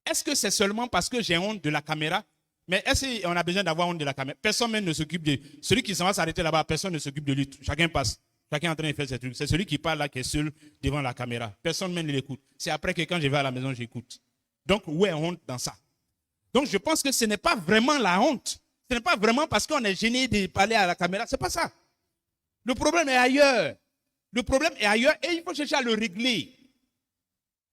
Est-ce que c'est seulement parce que j'ai honte de la caméra? Mais est-ce qu'on a besoin d'avoir honte de la caméra? Personne même ne s'occupe de... Celui qui s'en va s'arrêter là-bas, personne ne s'occupe de lui. Chacun passe. Chacun est en train de faire ses trucs. C'est celui qui parle là qui est seul devant la caméra. Personne même ne l'écoute. C'est après que quand je vais à la maison, j'écoute. Donc, où est honte dans ça? Donc, je pense que ce n'est pas vraiment la honte. Ce n'est pas vraiment parce qu'on est gêné de parler à la caméra. Ce n'est pas ça. Le problème est ailleurs. Le problème est ailleurs et il faut chercher à le régler.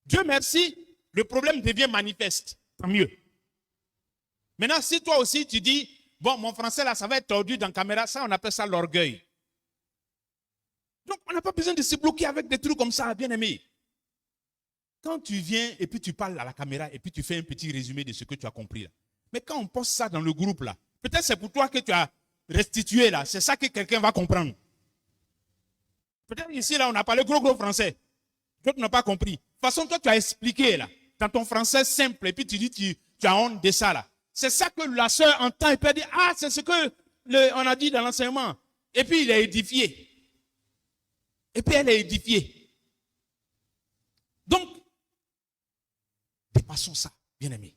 Dieu merci, le problème devient manifeste. Tant mieux. Maintenant, si toi aussi tu dis, bon, mon français là, ça va être tordu dans la caméra, ça, on appelle ça l'orgueil. Donc, on n'a pas besoin de se bloquer avec des trucs comme ça, bien aimé. Quand tu viens et puis tu parles à la caméra et puis tu fais un petit résumé de ce que tu as compris là. Mais quand on poste ça dans le groupe là, peut-être c'est pour toi que tu as restitué là, c'est ça que quelqu'un va comprendre. Peut-être ici là, on a parlé gros français. D'autres n'ont pas compris. De toute façon, toi tu as expliqué là, dans ton français simple et puis tu dis tu as honte de ça là. C'est ça que la sœur entend et puis elle dit, ah, c'est ce que on a dit dans l'enseignement. Et puis il est édifié. Et puis elle est édifiée. Donc, dépassons ça, bien-aimés.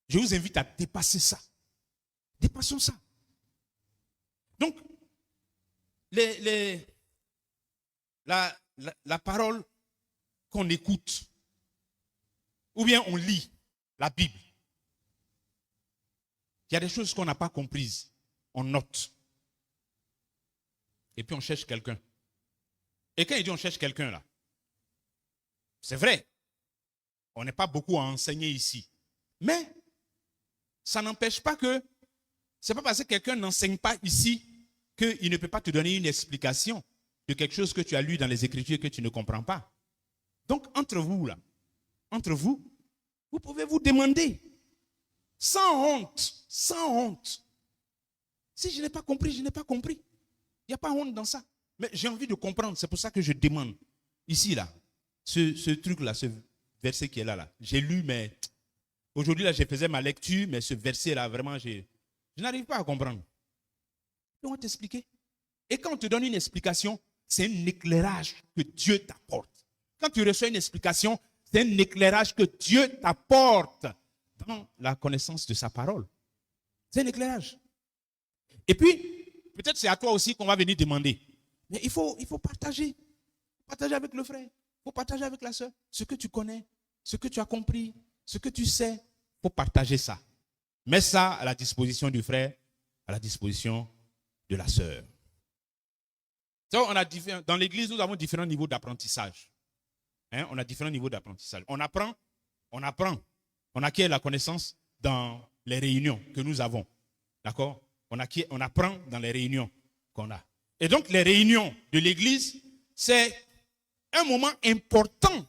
Je vous invite à dépasser ça. Dépassons ça. Donc, la parole qu'on écoute, ou bien on lit la Bible, il y a des choses qu'on n'a pas comprises. On note. Et puis on cherche quelqu'un. Et quand il dit on cherche quelqu'un là, c'est vrai, on n'est pas beaucoup à enseigner ici. Mais ça n'empêche pas que, c'est pas parce que quelqu'un n'enseigne pas ici qu'il ne peut pas te donner une explication de quelque chose que tu as lu dans les Écritures que tu ne comprends pas. Donc entre vous là, entre vous, vous pouvez vous demander, sans honte, sans honte. Si je n'ai pas compris, je n'ai pas compris. Il n'y a pas honte dans ça. Mais j'ai envie de comprendre, c'est pour ça que je demande. Ici, là, ce truc-là, ce verset qui est là. J'ai lu, mais aujourd'hui, là, je faisais ma lecture, mais ce verset-là, vraiment, je n'arrive pas à comprendre. On va t'expliquer. Et quand on te donne une explication, c'est un éclairage que Dieu t'apporte. Quand tu reçois une explication, c'est un éclairage que Dieu t'apporte dans la connaissance de sa parole. C'est un éclairage. Et puis, peut-être c'est à toi aussi qu'on va venir demander. Mais il faut partager. Partager avec le frère. Il faut partager avec la soeur. Ce que tu connais, ce que tu as compris, ce que tu sais. Il faut partager ça. Mets ça à la disposition du frère, à la disposition de la soeur. Dans l'église, nous avons différents niveaux d'apprentissage. On a différents niveaux d'apprentissage. On apprend, on acquiert la connaissance dans les réunions que nous avons. D'accord? On apprend dans les réunions qu'on a. Et donc, les réunions de l'église, c'est un moment important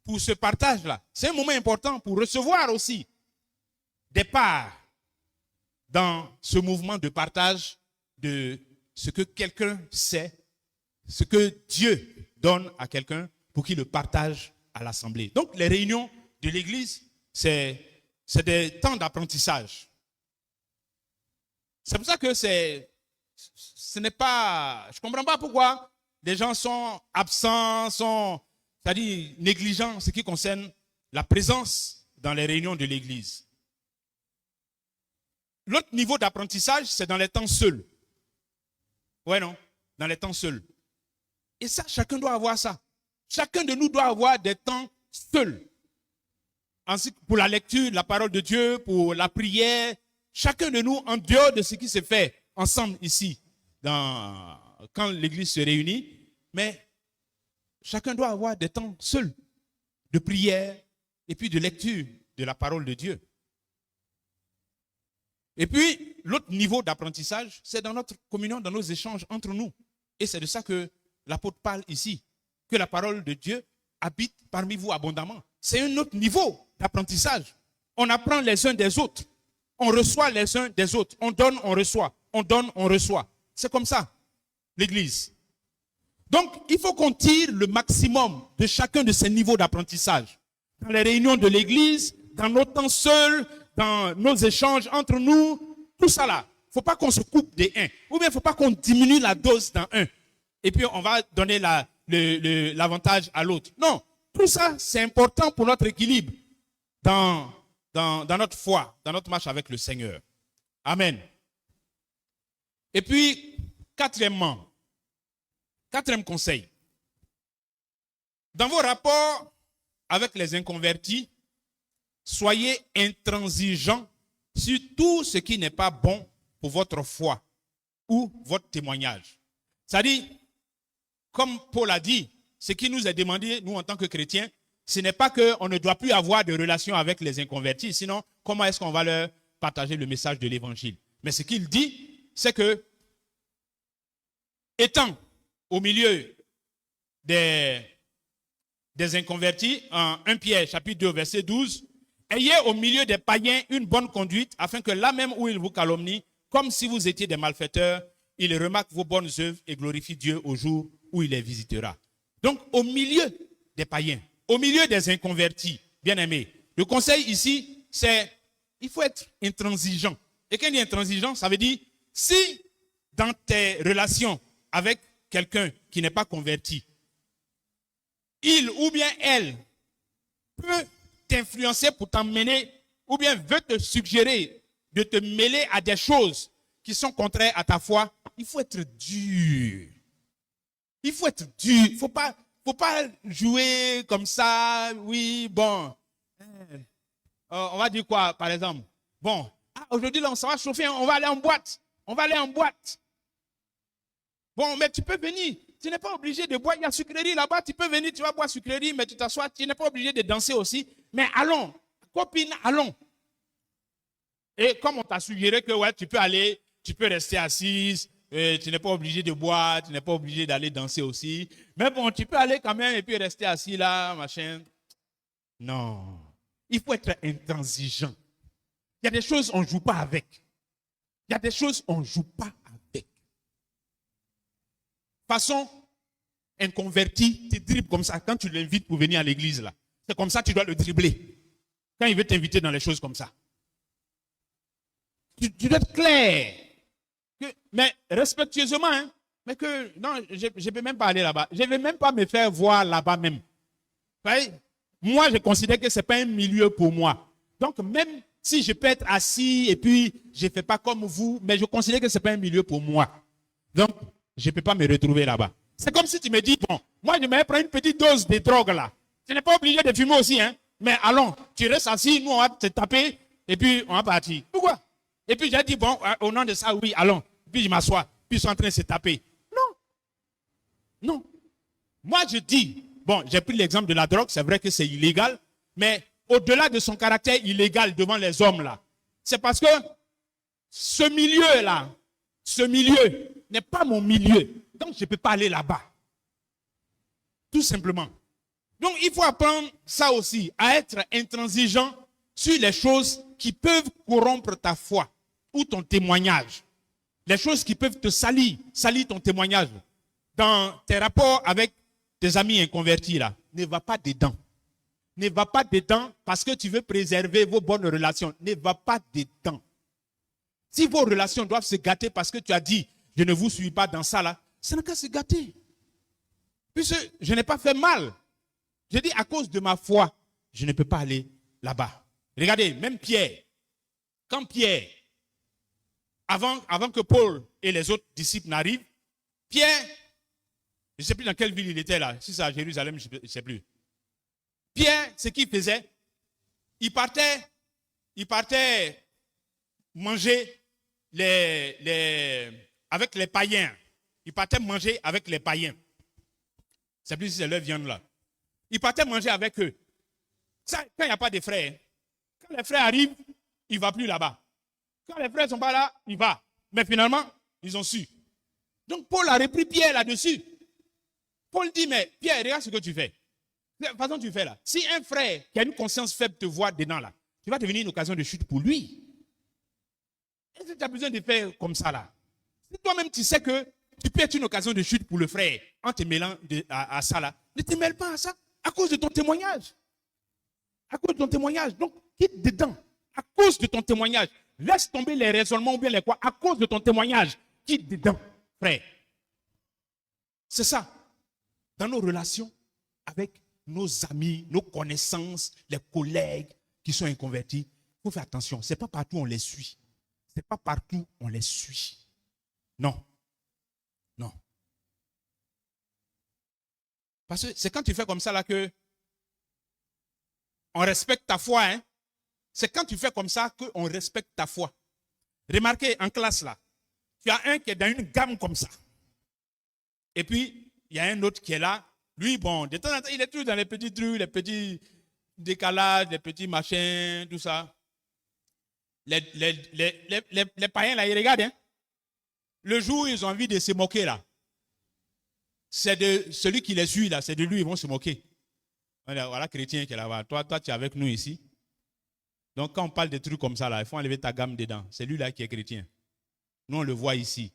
pour ce partage-là. C'est un moment important pour recevoir aussi des parts dans ce mouvement de partage de ce que quelqu'un sait, ce que Dieu donne à quelqu'un pour qu'il le partage à l'assemblée. Donc, les réunions de l'église, c'est des temps d'apprentissage. C'est pour ça que ce n'est pas... Je ne comprends pas pourquoi les gens sont absents, c'est-à-dire négligents en ce qui concerne la présence dans les réunions de l'église. L'autre niveau d'apprentissage, c'est dans les temps seuls. Ouais, non? Dans les temps seuls. Et ça, chacun doit avoir ça. Chacun de nous doit avoir des temps seuls. Ensuite, pour la lecture de la parole de Dieu, pour la prière, chacun de nous, en dehors de ce qui se fait ensemble ici, quand l'église se réunit, mais chacun doit avoir des temps seuls de prière et puis de lecture de la parole de Dieu. Et puis, l'autre niveau d'apprentissage, c'est dans notre communion, dans nos échanges entre nous. Et c'est de ça que l'apôtre parle ici, que la parole de Dieu habite parmi vous abondamment. C'est un autre niveau d'apprentissage. On apprend les uns des autres. On reçoit les uns des autres. On donne, on reçoit. On donne, on reçoit. C'est comme ça, l'église. Donc, il faut qu'on tire le maximum de chacun de ces niveaux d'apprentissage. Dans les réunions de l'église, dans nos temps seuls, dans nos échanges entre nous, tout ça là. Il ne faut pas qu'on se coupe des uns. Ou bien il ne faut pas qu'on diminue la dose dans un. et puis on va donner l'avantage à l'autre. Non, tout ça, c'est important pour notre équilibre dans notre foi, dans notre marche avec le Seigneur. Amen. Et puis, quatrième conseil. Dans vos rapports avec les inconvertis, soyez intransigeants sur tout ce qui n'est pas bon pour votre foi ou votre témoignage. C'est-à-dire, comme Paul a dit, ce qui nous est demandé, nous en tant que chrétiens, ce n'est pas qu'on ne doit plus avoir de relation avec les inconvertis, sinon comment est-ce qu'on va leur partager le message de l'évangile? Mais ce qu'il dit, c'est que, étant au milieu des inconvertis, en 1 Pierre chapitre 2 verset 12, ayez au milieu des païens une bonne conduite, afin que là même où ils vous calomnient, comme si vous étiez des malfaiteurs, ils remarquent vos bonnes œuvres et glorifient Dieu au jour où il les visitera. Donc, au milieu des païens, au milieu des inconvertis, bien-aimés, le conseil ici, c'est il faut être intransigeant. Et quand il dit intransigeant, ça veut dire, si dans tes relations avec quelqu'un qui n'est pas converti, il ou bien elle peut t'influencer pour t'emmener, ou bien veut te suggérer de te mêler à des choses qui sont contraires à ta foi, il faut être dur. Il faut être dur. Il ne faut pas jouer comme ça. Oui, bon. On va dire quoi, par exemple? Bon, aujourd'hui, là, on va chauffer, on va aller en boîte. On va aller en boîte. Bon, mais tu peux venir. Tu n'es pas obligé de boire. Il y a sucrerie là-bas. Tu peux venir, tu vas boire sucrerie, mais tu t'assois. Tu n'es pas obligé de danser aussi. Mais allons. Copine, allons. Et comme on t'a suggéré que ouais, tu peux aller, tu peux rester assise. Tu n'es pas obligé de boire, tu n'es pas obligé d'aller danser aussi. Mais bon, tu peux aller quand même et puis rester assis là, machin. Non. Il faut être intransigeant. Il y a des choses on ne joue pas avec. Il y a des choses on ne joue pas avec. Façon inconverti, tu dribbles comme ça. Quand tu l'invites pour venir à l'église, là, c'est comme ça que tu dois le dribbler. Quand il veut t'inviter dans les choses comme ça. Tu dois être clair. Mais respectueusement, hein, mais que non, je ne vais même pas aller là-bas. Je ne vais même pas me faire voir là-bas même. Voyez? Moi, je considère que ce n'est pas un milieu pour moi. Donc, même si je peux être assis et puis je ne fais pas comme vous, mais je considère que ce n'est pas un milieu pour moi. Donc, je ne peux pas me retrouver là-bas. C'est comme si tu me dis, bon, moi, je vais prendre une petite dose de drogue là. Tu n'es pas obligé de fumer aussi, hein. Mais allons, tu restes assis, nous, on va te taper et puis on va partir. Pourquoi? Et puis j'ai dit, bon, au nom de ça, oui, allons. Puis je m'assois, puis ils sont en train de se taper. Non. Non. Moi, je dis, bon, j'ai pris l'exemple de la drogue, c'est vrai que c'est illégal, mais au-delà de son caractère illégal devant les hommes, là, c'est parce que ce milieu-là, ce milieu n'est pas mon milieu. Donc, je ne peux pas aller là-bas. Tout simplement. Donc, il faut apprendre ça aussi, à être intransigeant sur les choses qui peuvent corrompre ta foi ou ton témoignage. Les choses qui peuvent te salir ton témoignage. Dans tes rapports avec tes amis inconvertis, là, ne va pas dedans. Ne va pas dedans parce que tu veux préserver vos bonnes relations. Ne va pas dedans. Si vos relations doivent se gâter parce que tu as dit, je ne vous suis pas dans ça, là, ça n'a qu'à se gâter. Puisque je n'ai pas fait mal. Je dis, à cause de ma foi, je ne peux pas aller là-bas. Regardez, même Pierre. Quand Pierre, avant que Paul et les autres disciples n'arrivent, Pierre, je ne sais plus dans quelle ville il était là, si c'est à Jérusalem, je ne sais plus. Pierre, ce qu'il faisait, il partait manger avec les païens. Il partait manger avec les païens. C'est plus si c'est leur viande là. Il partait manger avec eux. Ça, quand il n'y a pas de frères, quand les frères arrivent, il ne va plus là-bas. Quand les frères ne sont pas là, il va. Mais finalement, ils ont su. Donc Paul a repris Pierre là-dessus. Paul dit, mais Pierre, regarde ce que tu fais. De toute façon, tu fais là. Si un frère qui a une conscience faible te voit dedans là, tu vas devenir une occasion de chute pour lui. Est-ce que tu as besoin de faire comme ça là? Si toi-même tu sais que tu peux être une occasion de chute pour le frère en te mêlant à ça là, ne te mêle pas à ça à cause de ton témoignage. À cause de ton témoignage. Donc, quitte dedans. À cause de ton témoignage. Laisse tomber les raisonnements ou bien les quoi. À cause de ton témoignage. Quitte dedans, frère. C'est ça. Dans nos relations avec nos amis, nos connaissances, les collègues qui sont inconvertis, il faut faire attention. Ce n'est pas partout on les suit. Ce n'est pas partout on les suit. Non. Non. Parce que c'est quand tu fais comme ça là que on respecte ta foi. Hein? C'est quand tu fais comme ça qu'on respecte ta foi. Remarquez, en classe là, tu as un qui est dans une gamme comme ça. Et puis, il y a un autre qui est là. Lui, bon, de temps en temps, il est toujours dans les petits trucs, les petits décalages, les petits machins, tout ça. Les païens là, ils regardent. Hein? Le jour où ils ont envie de se moquer là, c'est de celui qui les suit là, c'est de lui, ils vont se moquer. Voilà, chrétien qui est là-bas. Toi, tu es avec nous ici. Donc, quand on parle de trucs comme ça, là, il faut enlever ta gamme dedans. C'est lui là qui est chrétien. Nous, on le voit ici.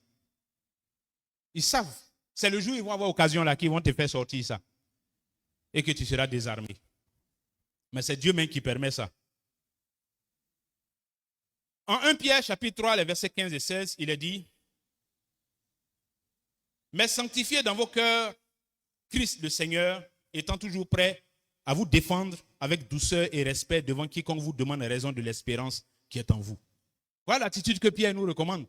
Ils savent. C'est le jour où ils vont avoir occasion là qu'ils vont te faire sortir ça. Et que tu seras désarmé. Mais c'est Dieu même qui permet ça. En 1 Pierre, chapitre 3, les versets 15 et 16, il est dit: mais sanctifiez dans vos cœurs Christ le Seigneur, étant toujours prêt à vous défendre avec douceur et respect devant quiconque vous demande raison de l'espérance qui est en vous. Voilà l'attitude que Pierre nous recommande.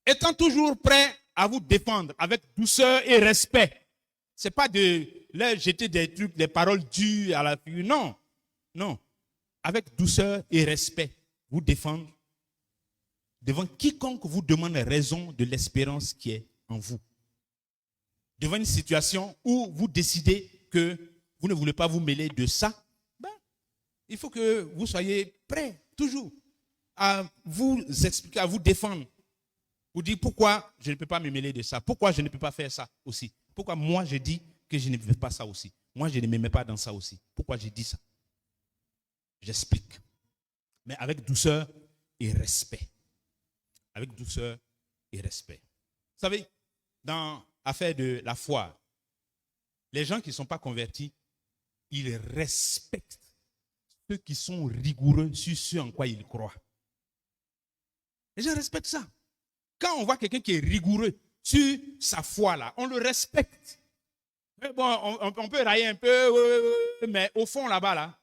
Étant toujours prêt à vous défendre avec douceur et respect. Ce n'est pas de leur jeter des trucs, des paroles dures à la figure. Non, non. Avec douceur et respect, vous défendre devant quiconque vous demande raison de l'espérance qui est en vous. Devant une situation où vous décidez que vous ne voulez pas vous mêler de ça, il faut que vous soyez prêts toujours à vous expliquer, à vous défendre. Vous dire pourquoi je ne peux pas me mêler de ça, pourquoi je ne peux pas faire ça aussi, pourquoi moi je dis que je ne veux pas ça aussi, moi je ne me mets pas dans ça aussi, pourquoi je dis ça. J'explique, mais avec douceur et respect. Avec douceur et respect. Vous savez, dans l'affaire de la foi, les gens qui ne sont pas convertis, ils respectent ceux qui sont rigoureux sur ce en quoi ils croient. Les gens respectent ça. Quand on voit quelqu'un qui est rigoureux sur sa foi, là, on le respecte. Mais bon, on peut railler un peu, mais au fond, là-bas, là,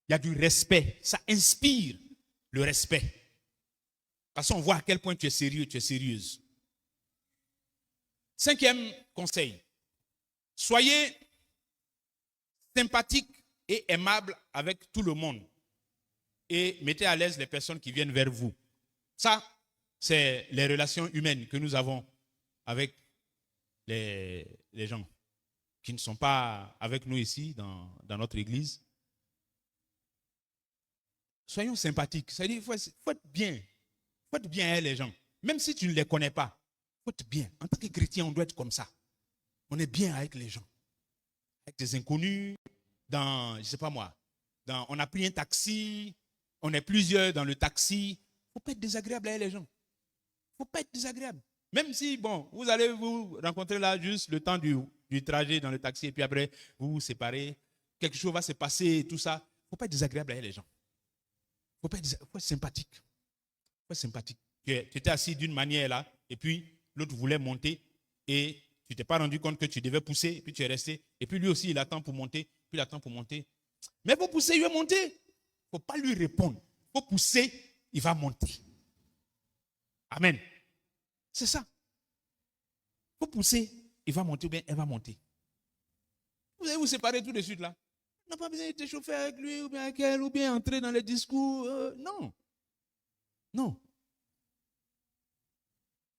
il y a du respect. Ça inspire le respect. Parce qu'on voit à quel point tu es sérieux, tu es sérieuse. 5e conseil. Soyez sympathique et aimable avec tout le monde. Et mettez à l'aise les personnes qui viennent vers vous. Ça, c'est les relations humaines que nous avons avec les gens qui ne sont pas avec nous ici dans notre église. Soyons sympathiques. C'est-à-dire, il faut être bien. Il faut être bien avec les gens. Même si tu ne les connais pas, il faut être bien. En tant que chrétien, on doit être comme ça. On est bien avec les gens. Avec des inconnus, je ne sais pas moi, on a pris un taxi, on est plusieurs dans le taxi. Il ne faut pas être désagréable avec les gens. Il ne faut pas être désagréable. Même si, bon, vous allez vous rencontrer là juste le temps du trajet dans le taxi et puis après, vous vous séparez. Quelque chose va se passer et tout ça. Il ne faut pas être désagréable avec les gens. Il faut être sympathique. Il faut être sympathique. Tu étais assis d'une manière là et puis l'autre voulait monter et tu ne t'es pas rendu compte que tu devais pousser et puis tu es resté. Et puis lui aussi, il attend pour monter, puis il attend pour monter. Mais pour pousser, il va monter. Il ne faut pas lui répondre. Il faut pousser, il va monter. Amen. C'est ça. Il faut pousser, il va monter ou bien elle va monter. Vous allez vous séparer tout de suite là. On n'a pas besoin de t'échauffer avec lui ou bien avec elle ou bien entrer dans les discours. Non. Non.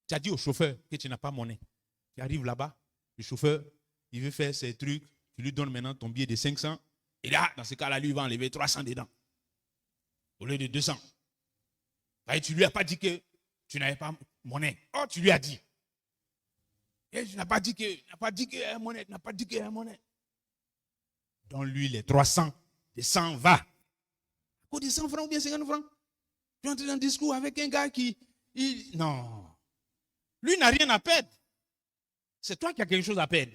Tu as dit au chauffeur que tu n'as pas monnaie. Tu arrives là-bas, le chauffeur, il veut faire ses trucs, tu lui donnes maintenant ton billet de 500. Et là, dans ce cas-là, lui, il va enlever 300 dedans. Au lieu de 200. Et tu ne lui as pas dit que tu n'avais pas monnaie. Oh, tu lui as dit. Et tu n'as pas dit qu'il y a monnaie. Tu n'as pas dit qu'il y a monnaie. Donne-lui les 300. Les 100 va. À cause de 100 francs ou bien 50 francs. Tu entres dans un discours avec un gars qui... non. Lui n'a rien à perdre. C'est toi qui as quelque chose à perdre.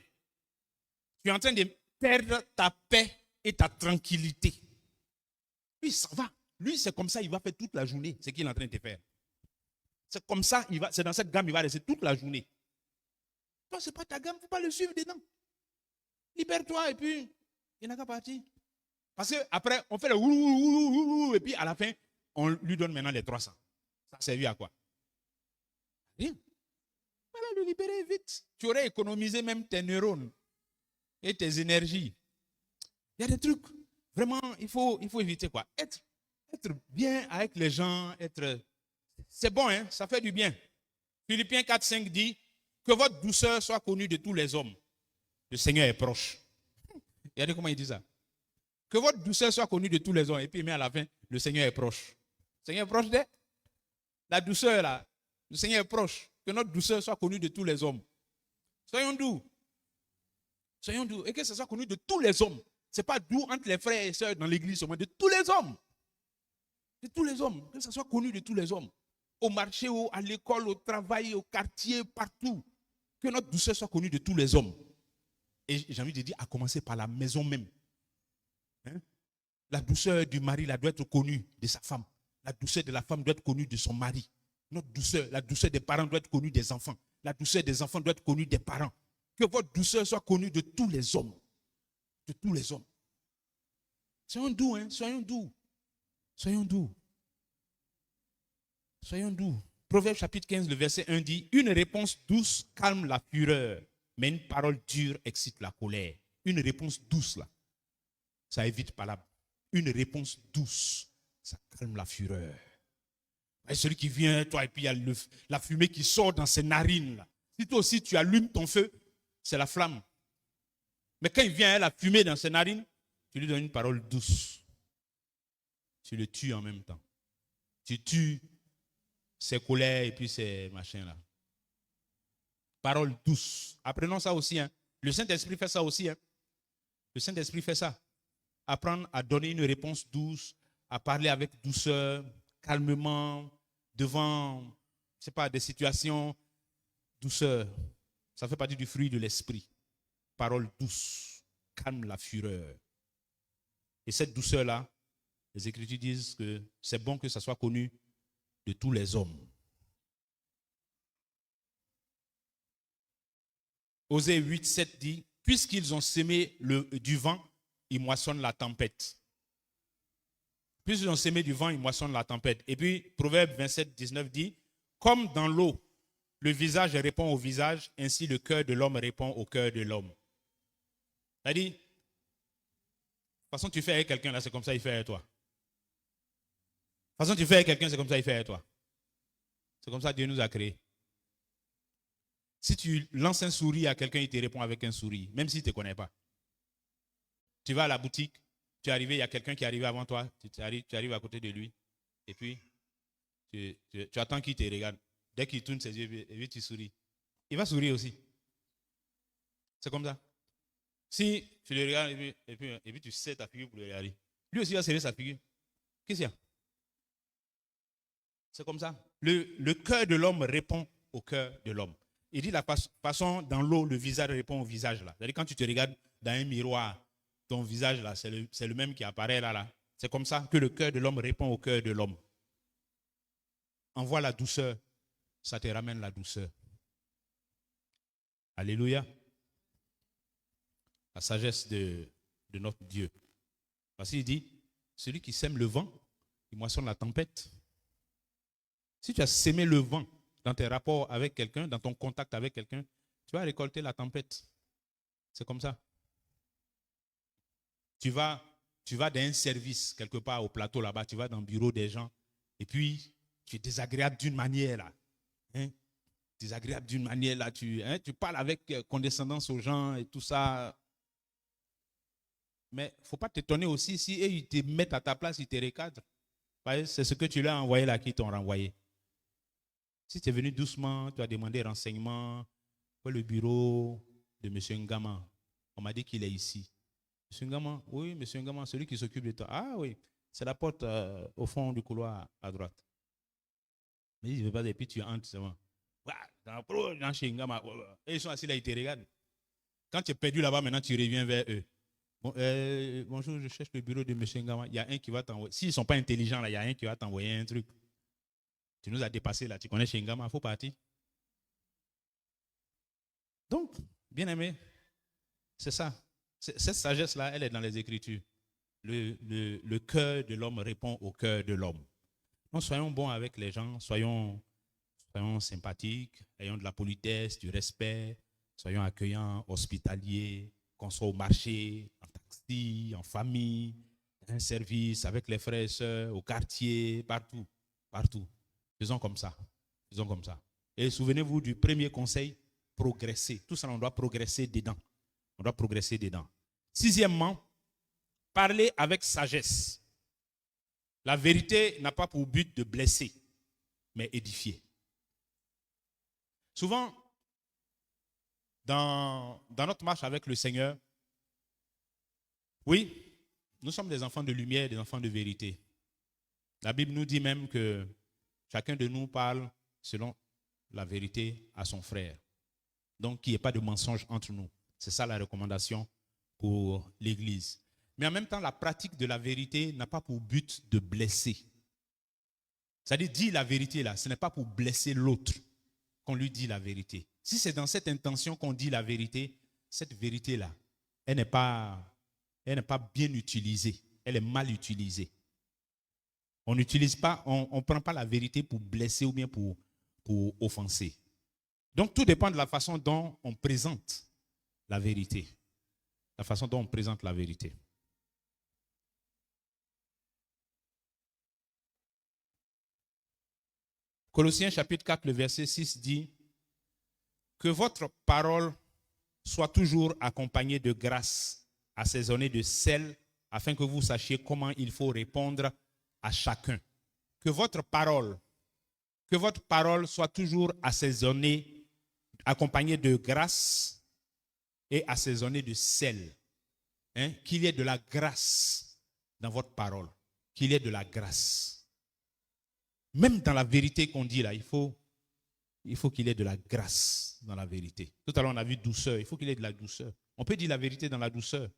Tu es en train de perdre ta paix et ta tranquillité. Lui, ça va. Lui, c'est comme ça, il va faire toute la journée ce qu'il est en train de faire. C'est comme ça, c'est dans cette gamme, il va rester toute la journée. Toi, ce n'est pas ta gamme, il ne faut pas le suivre dedans. Libère-toi et puis, il n'a qu'à partir. Parce qu'après, on fait le ouh, et puis à la fin, on lui donne maintenant les 300. Ça a servi à quoi? Rien. Voilà, le libérer vite. Tu aurais économisé même tes neurones et tes énergies. Il y a des trucs, vraiment, il faut éviter quoi. Être bien avec les gens, c'est bon, hein, ça fait du bien. Philippiens 4, 5 dit que votre douceur soit connue de tous les hommes. Le Seigneur est proche. Regardez comment il dit ça. Que votre douceur soit connue de tous les hommes. Et puis il met à la fin, le Seigneur est proche. Le Seigneur est proche de la douceur là. Le Seigneur est proche. Que notre douceur soit connue de tous les hommes. Soyons doux. Soyons doux. Et que ce soit connu de tous les hommes. Ce n'est pas doux entre les frères et sœurs dans l'église seulement, de tous les hommes. De tous les hommes. Que ce soit connu de tous les hommes. Au marché, à l'école, au travail, au quartier, partout. Que notre douceur soit connue de tous les hommes. Et j'ai envie de dire, à commencer par la maison même. Hein? La douceur du mari là, doit être connue de sa femme. La douceur de la femme doit être connue de son mari. Notre douceur, la douceur des parents doit être connue des enfants. La douceur des enfants doit être connue des parents. Que votre douceur soit connue de tous les hommes. De tous les hommes. Soyons doux, hein? Soyons doux. Soyons doux. Soyons doux. Proverbe chapitre 15, le verset 1 dit, une réponse douce calme la fureur, mais une parole dure excite la colère. Une réponse douce, là, ça évite pas là. Une réponse douce, ça calme la fureur. Et celui qui vient, toi, et puis il y a la fumée qui sort dans ses narines, là. Si toi aussi tu allumes ton feu, c'est la flamme. Mais quand il vient, la fumée dans ses narines, tu lui donnes une parole douce. Tu le tues en même temps. Tu tues ses colères et puis ses machins là. Parole douce. Apprenons ça aussi. Hein. Le Saint-Esprit fait ça aussi. Hein. Le Saint-Esprit fait ça. Apprendre à donner une réponse douce, à parler avec douceur, calmement, devant, je sais pas, des situations, douceur. Ça fait partie du fruit de l'esprit. Parole douce, calme la fureur. Et cette douceur-là, les Écritures disent que c'est bon que ça soit connu de tous les hommes. Osée 8, 7 dit, puisqu'ils ont semé du vent, ils moissonnent la tempête. Puisqu'ils ont semé du vent, ils moissonnent la tempête. Et puis, Proverbe 27, 19 dit, comme dans l'eau, le visage répond au visage, ainsi le cœur de l'homme répond au cœur de l'homme. C'est-à-dire, de toute façon, tu fais avec quelqu'un, là, c'est comme ça il fait avec toi. De toute façon, tu fais avec quelqu'un, c'est comme ça il fait avec toi. C'est comme ça que Dieu nous a créés. Si tu lances un sourire à quelqu'un, il te répond avec un sourire, même s'il ne te connaît pas. Tu vas à la boutique, tu es arrivé, il y a quelqu'un qui est arrivé avant toi, tu arrives à côté de lui, et puis tu attends qu'il te regarde. Dès qu'il tourne ses yeux, et puis tu souris. Il va sourire aussi. C'est comme ça. Si tu le regardes et puis tu sais ta figure pour le regarder, lui aussi va serrer sa figure. Qu'est-ce qu'il y a? C'est comme ça. Le cœur de l'homme répond au cœur de l'homme. Il dit la façon dans l'eau, le visage répond au visage là. C'est-à-dire quand tu te regardes dans un miroir, ton visage là, c'est le même qui apparaît là. C'est comme ça que le cœur de l'homme répond au cœur de l'homme. Envoie la douceur, ça te ramène la douceur. Alléluia. La sagesse de notre Dieu. Parce qu'il dit, celui qui sème le vent, il moissonne la tempête. Si tu as sémé le vent dans tes rapports avec quelqu'un, dans ton contact avec quelqu'un, tu vas récolter la tempête. C'est comme ça. Tu vas dans un service quelque part au plateau là-bas, tu vas dans le bureau des gens, et puis tu es désagréable d'une manière là. Hein? Désagréable d'une manière là, tu parles avec condescendance aux gens et tout ça. Mais il ne faut pas t'étonner aussi si ils te mettent à ta place, ils te recadrent. C'est ce que tu leur as envoyé là qui t'ont renvoyé. Si tu es venu doucement, tu as demandé renseignement pour le bureau de M. Ngama. On m'a dit qu'il est ici. M. Ngama, oui, M. Ngama, celui qui s'occupe de toi. Ah oui, c'est la porte au fond du couloir à droite. Mais il ne veut pas, et puis tu entres seulement. Dans chez Ngama. Et ils sont assis là, ils te regardent. Quand tu es perdu là-bas, maintenant tu reviens vers eux. Bon, bonjour, je cherche le bureau de M. Ngama. Il y a un qui va t'envoyer. S'ils ne sont pas intelligents, là, il y a un qui va t'envoyer un truc. Tu nous as dépassé là, tu connais chez Ngama, il faut partir. Donc, Bien-aimé, c'est ça. Cette sagesse-là, elle est dans les Écritures. Le cœur de l'homme répond au cœur de l'homme. Donc, soyons bons avec les gens, soyons sympathiques, ayons de la politesse, du respect, soyons accueillants, hospitaliers, qu'on soit au marché, en taxi, en famille, un service avec les frères et sœurs, au quartier, partout, partout. Faisons comme ça. Faisons comme ça. Et souvenez-vous du premier conseil, progresser. Tout ça, on doit progresser dedans. On doit progresser dedans. Sixièmement, parler avec sagesse. La vérité n'a pas pour but de blesser, mais édifier. Souvent, dans notre marche avec le Seigneur, oui, nous sommes des enfants de lumière, des enfants de vérité. La Bible nous dit même que chacun de nous parle selon la vérité à son frère. Donc, qu'il n'y ait pas de mensonge entre nous. C'est ça la recommandation pour l'Église. Mais en même temps, la pratique de la vérité n'a pas pour but de blesser. C'est-à-dire, dire la vérité là, ce n'est pas pour blesser l'autre qu'on lui dit la vérité. Si c'est dans cette intention qu'on dit la vérité, cette vérité-là, elle n'est pas bien utilisée. Elle est mal utilisée. On n'utilise pas, on ne prend pas la vérité pour blesser ou bien pour offenser. Donc, tout dépend de la façon dont on présente la vérité. La façon dont on présente la vérité. Colossiens chapitre 4, le verset 6 dit « Que votre parole soit toujours accompagnée de grâce, assaisonnée de sel, afin que vous sachiez comment il faut répondre à chacun. » Que votre parole soit toujours assaisonnée, accompagnée de grâce et assaisonnée de sel. Hein? Qu'il y ait de la grâce dans votre parole. Qu'il y ait de la grâce. Même dans la vérité qu'on dit là, il faut qu'il y ait de la grâce dans la vérité. Tout à l'heure, on a vu douceur. Il faut qu'il y ait de la douceur. On peut dire la vérité dans la douceur.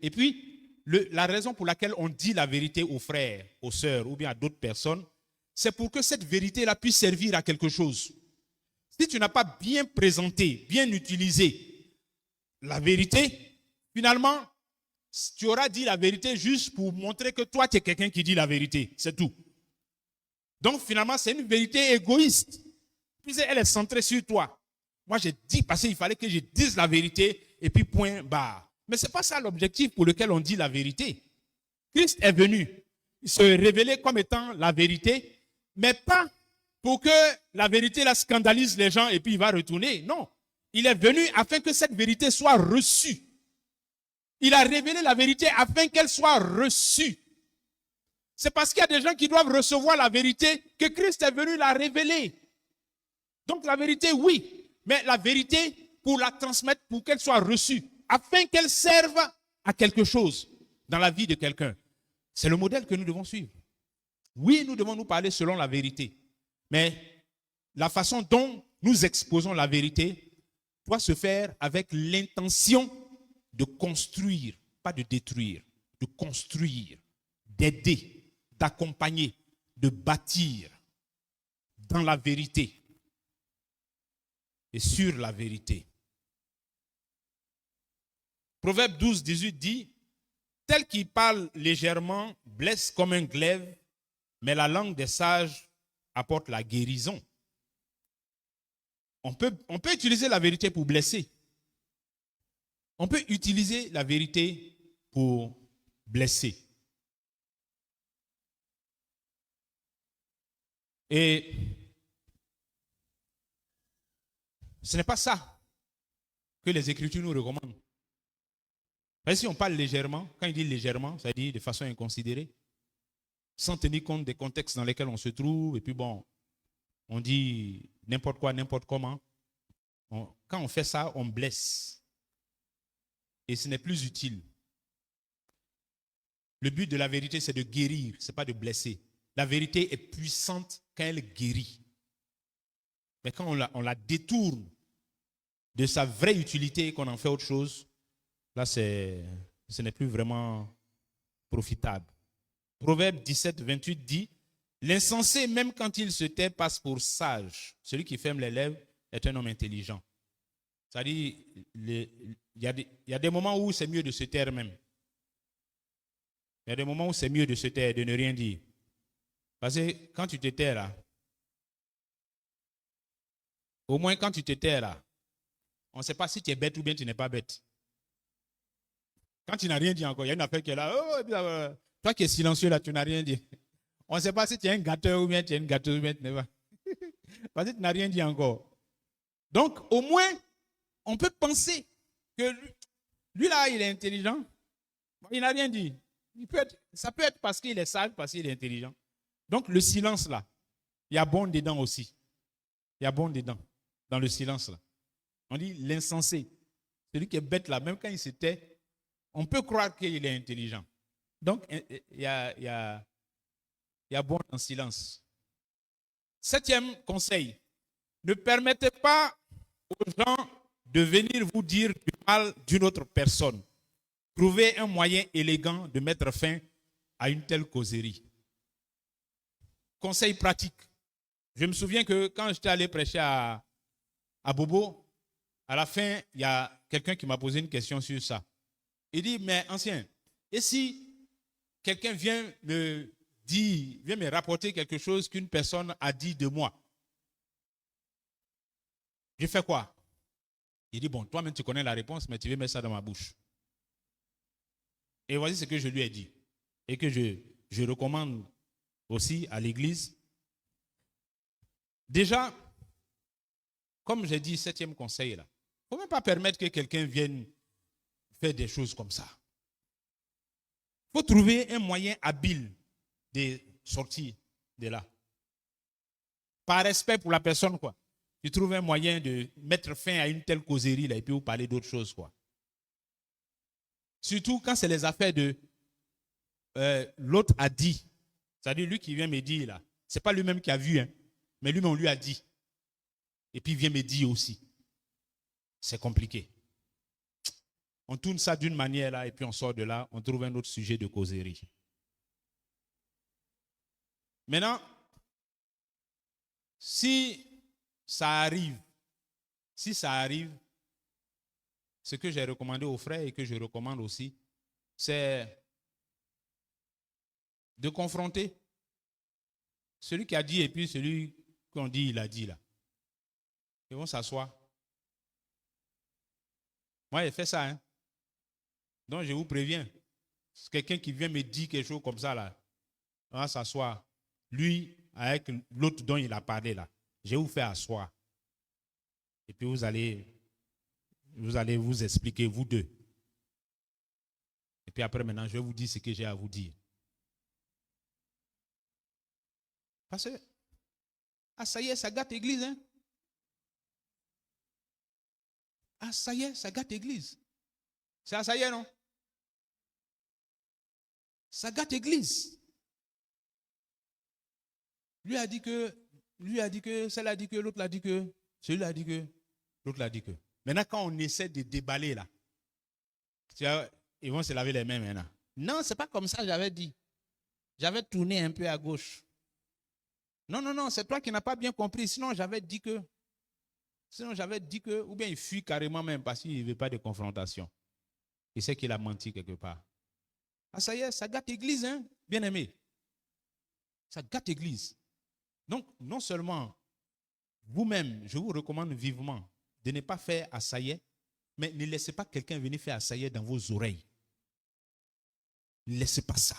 Et puis, la raison pour laquelle on dit la vérité aux frères, aux sœurs ou bien à d'autres personnes, c'est pour que cette vérité-là puisse servir à quelque chose. Si tu n'as pas bien présenté, bien utilisé la vérité, finalement, tu auras dit la vérité juste pour montrer que toi, tu es quelqu'un qui dit la vérité. C'est tout. Donc, finalement, c'est une vérité égoïste. Puis elle est centrée sur toi. Moi, j'ai dit parce qu'il fallait que je dise la vérité et puis point barre. Mais ce n'est pas ça l'objectif pour lequel on dit la vérité. Christ est venu se révéler comme étant la vérité, mais pas pour que la vérité la scandalise les gens et puis il va retourner. Non. Il est venu afin que cette vérité soit reçue. Il a révélé la vérité afin qu'elle soit reçue. C'est parce qu'il y a des gens qui doivent recevoir la vérité que Christ est venu la révéler. Donc la vérité, oui, mais la vérité pour la transmettre, pour qu'elle soit reçue, afin qu'elle serve à quelque chose dans la vie de quelqu'un. C'est le modèle que nous devons suivre. Oui, nous devons nous parler selon la vérité, mais la façon dont nous exposons la vérité doit se faire avec l'intention de construire, pas de détruire, de construire, d'aider, d'accompagner, de bâtir dans la vérité et sur la vérité. Proverbe 12, 18 dit « Tel qui parle légèrement blesse comme un glaive, mais la langue des sages apporte la guérison. » On peut utiliser la vérité pour blesser. On peut utiliser la vérité pour blesser. Et ce n'est pas ça que les Écritures nous recommandent. Si on parle légèrement, quand il dit légèrement, ça dit de façon inconsidérée, sans tenir compte des contextes dans lesquels on se trouve, et puis bon, on dit n'importe quoi, n'importe comment. Quand on fait ça, on blesse. Et ce n'est plus utile. Le but de la vérité, c'est de guérir, ce n'est pas de blesser. La vérité est puissante quand elle guérit. Mais quand on la détourne de sa vraie utilité et qu'on en fait autre chose, là, ce n'est plus vraiment profitable. Proverbe 17, 28 dit « L'insensé, même quand il se tait, passe pour sage. Celui qui ferme les lèvres est un homme intelligent. » C'est-à-dire, il y a des moments où c'est mieux de se taire même. Il y a des moments où c'est mieux de se taire, de ne rien dire. Parce que quand tu te tais là, au moins quand tu te tais là, on ne sait pas si tu es bête ou bien tu n'es pas bête. Quand tu n'as rien dit encore, il y a une affaire qui est là. Oh, toi qui es silencieux là, tu n'as rien dit. On ne sait pas si tu es un gâteur ou bien tu es une gâteuse ou bien tu n'es pas. Parce que tu n'as rien dit encore. Donc, au moins, on peut penser que lui là, il est intelligent. Il n'a rien dit. Ça peut être parce qu'il est sage, parce qu'il est intelligent. Donc, le silence là, il y a bon dedans aussi. Il y a bon dedans, dans le silence là. On dit l'insensé. Celui qui est bête là, même quand il se tait, on peut croire qu'il est intelligent. Donc, il y a bon dans le silence. 7e conseil. Ne permettez pas aux gens de venir vous dire du mal d'une autre personne. Trouvez un moyen élégant de mettre fin à une telle causerie. Conseil pratique. Je me souviens que quand j'étais allé prêcher à Bobo, à la fin, il y a quelqu'un qui m'a posé une question sur ça. Il dit, mais ancien, et si quelqu'un vient me rapporter quelque chose qu'une personne a dit de moi? Je fais quoi? Il dit, bon, toi-même tu connais la réponse, mais tu veux mettre ça dans ma bouche. Et voici ce que je lui ai dit. Et que je recommande aussi à l'église. Déjà, comme j'ai dit, 7e conseil là, il ne faut même pas permettre que quelqu'un vienne faire des choses comme ça. Il faut trouver un moyen habile de sortir de là. Par respect pour la personne, quoi. Tu trouves un moyen de mettre fin à une telle causerie là, et puis vous parler d'autre chose, quoi. Surtout quand c'est les affaires de l'autre a dit. C'est-à-dire lui qui vient me dire là, c'est pas lui-même qui a vu, hein, mais lui-même on lui a dit. Et puis il vient me dire aussi. C'est compliqué. On tourne ça d'une manière là, et puis on sort de là, on trouve un autre sujet de causerie. Maintenant, si ça arrive, ce que j'ai recommandé aux frères et que je recommande aussi, c'est de confronter celui qui a dit et puis celui qu'on dit, il a dit là. Ils vont s'asseoir. Moi, j'ai fait ça, hein. Donc, je vous préviens. C'est quelqu'un qui vient me dire quelque chose comme ça là. On va s'asseoir. Lui, avec l'autre dont il a parlé là. Je vais vous faire asseoir. Et puis vous allez vous expliquer, vous deux. Et puis après, maintenant, je vais vous dire ce que j'ai à vous dire. Parce que, ah ça y est, ça gâte l'église, hein. Ah ça y est, ça gâte l'église. C'est ça y est, non? Ça gâte l'église. Lui a dit que, celle a dit que, l'autre l'a dit que, celui-là a dit que, l'autre l'a dit que. Maintenant, quand on essaie de déballer là, ils vont se laver les mains maintenant. Non, c'est pas comme ça, j'avais dit. J'avais tourné un peu à gauche. Non, c'est toi qui n'as pas bien compris. Sinon, j'avais dit que, ou bien il fuit carrément même parce qu'il ne veut pas de confrontation. Il sait qu'il a menti quelque part. Ah, ça y est, ça gâte l'église, hein, bien aimé. Ça gâte l'église. Donc, non seulement vous-même, je vous recommande vivement de ne pas faire assaillir, mais ne laissez pas quelqu'un venir faire assaillir dans vos oreilles. Ne laissez pas ça.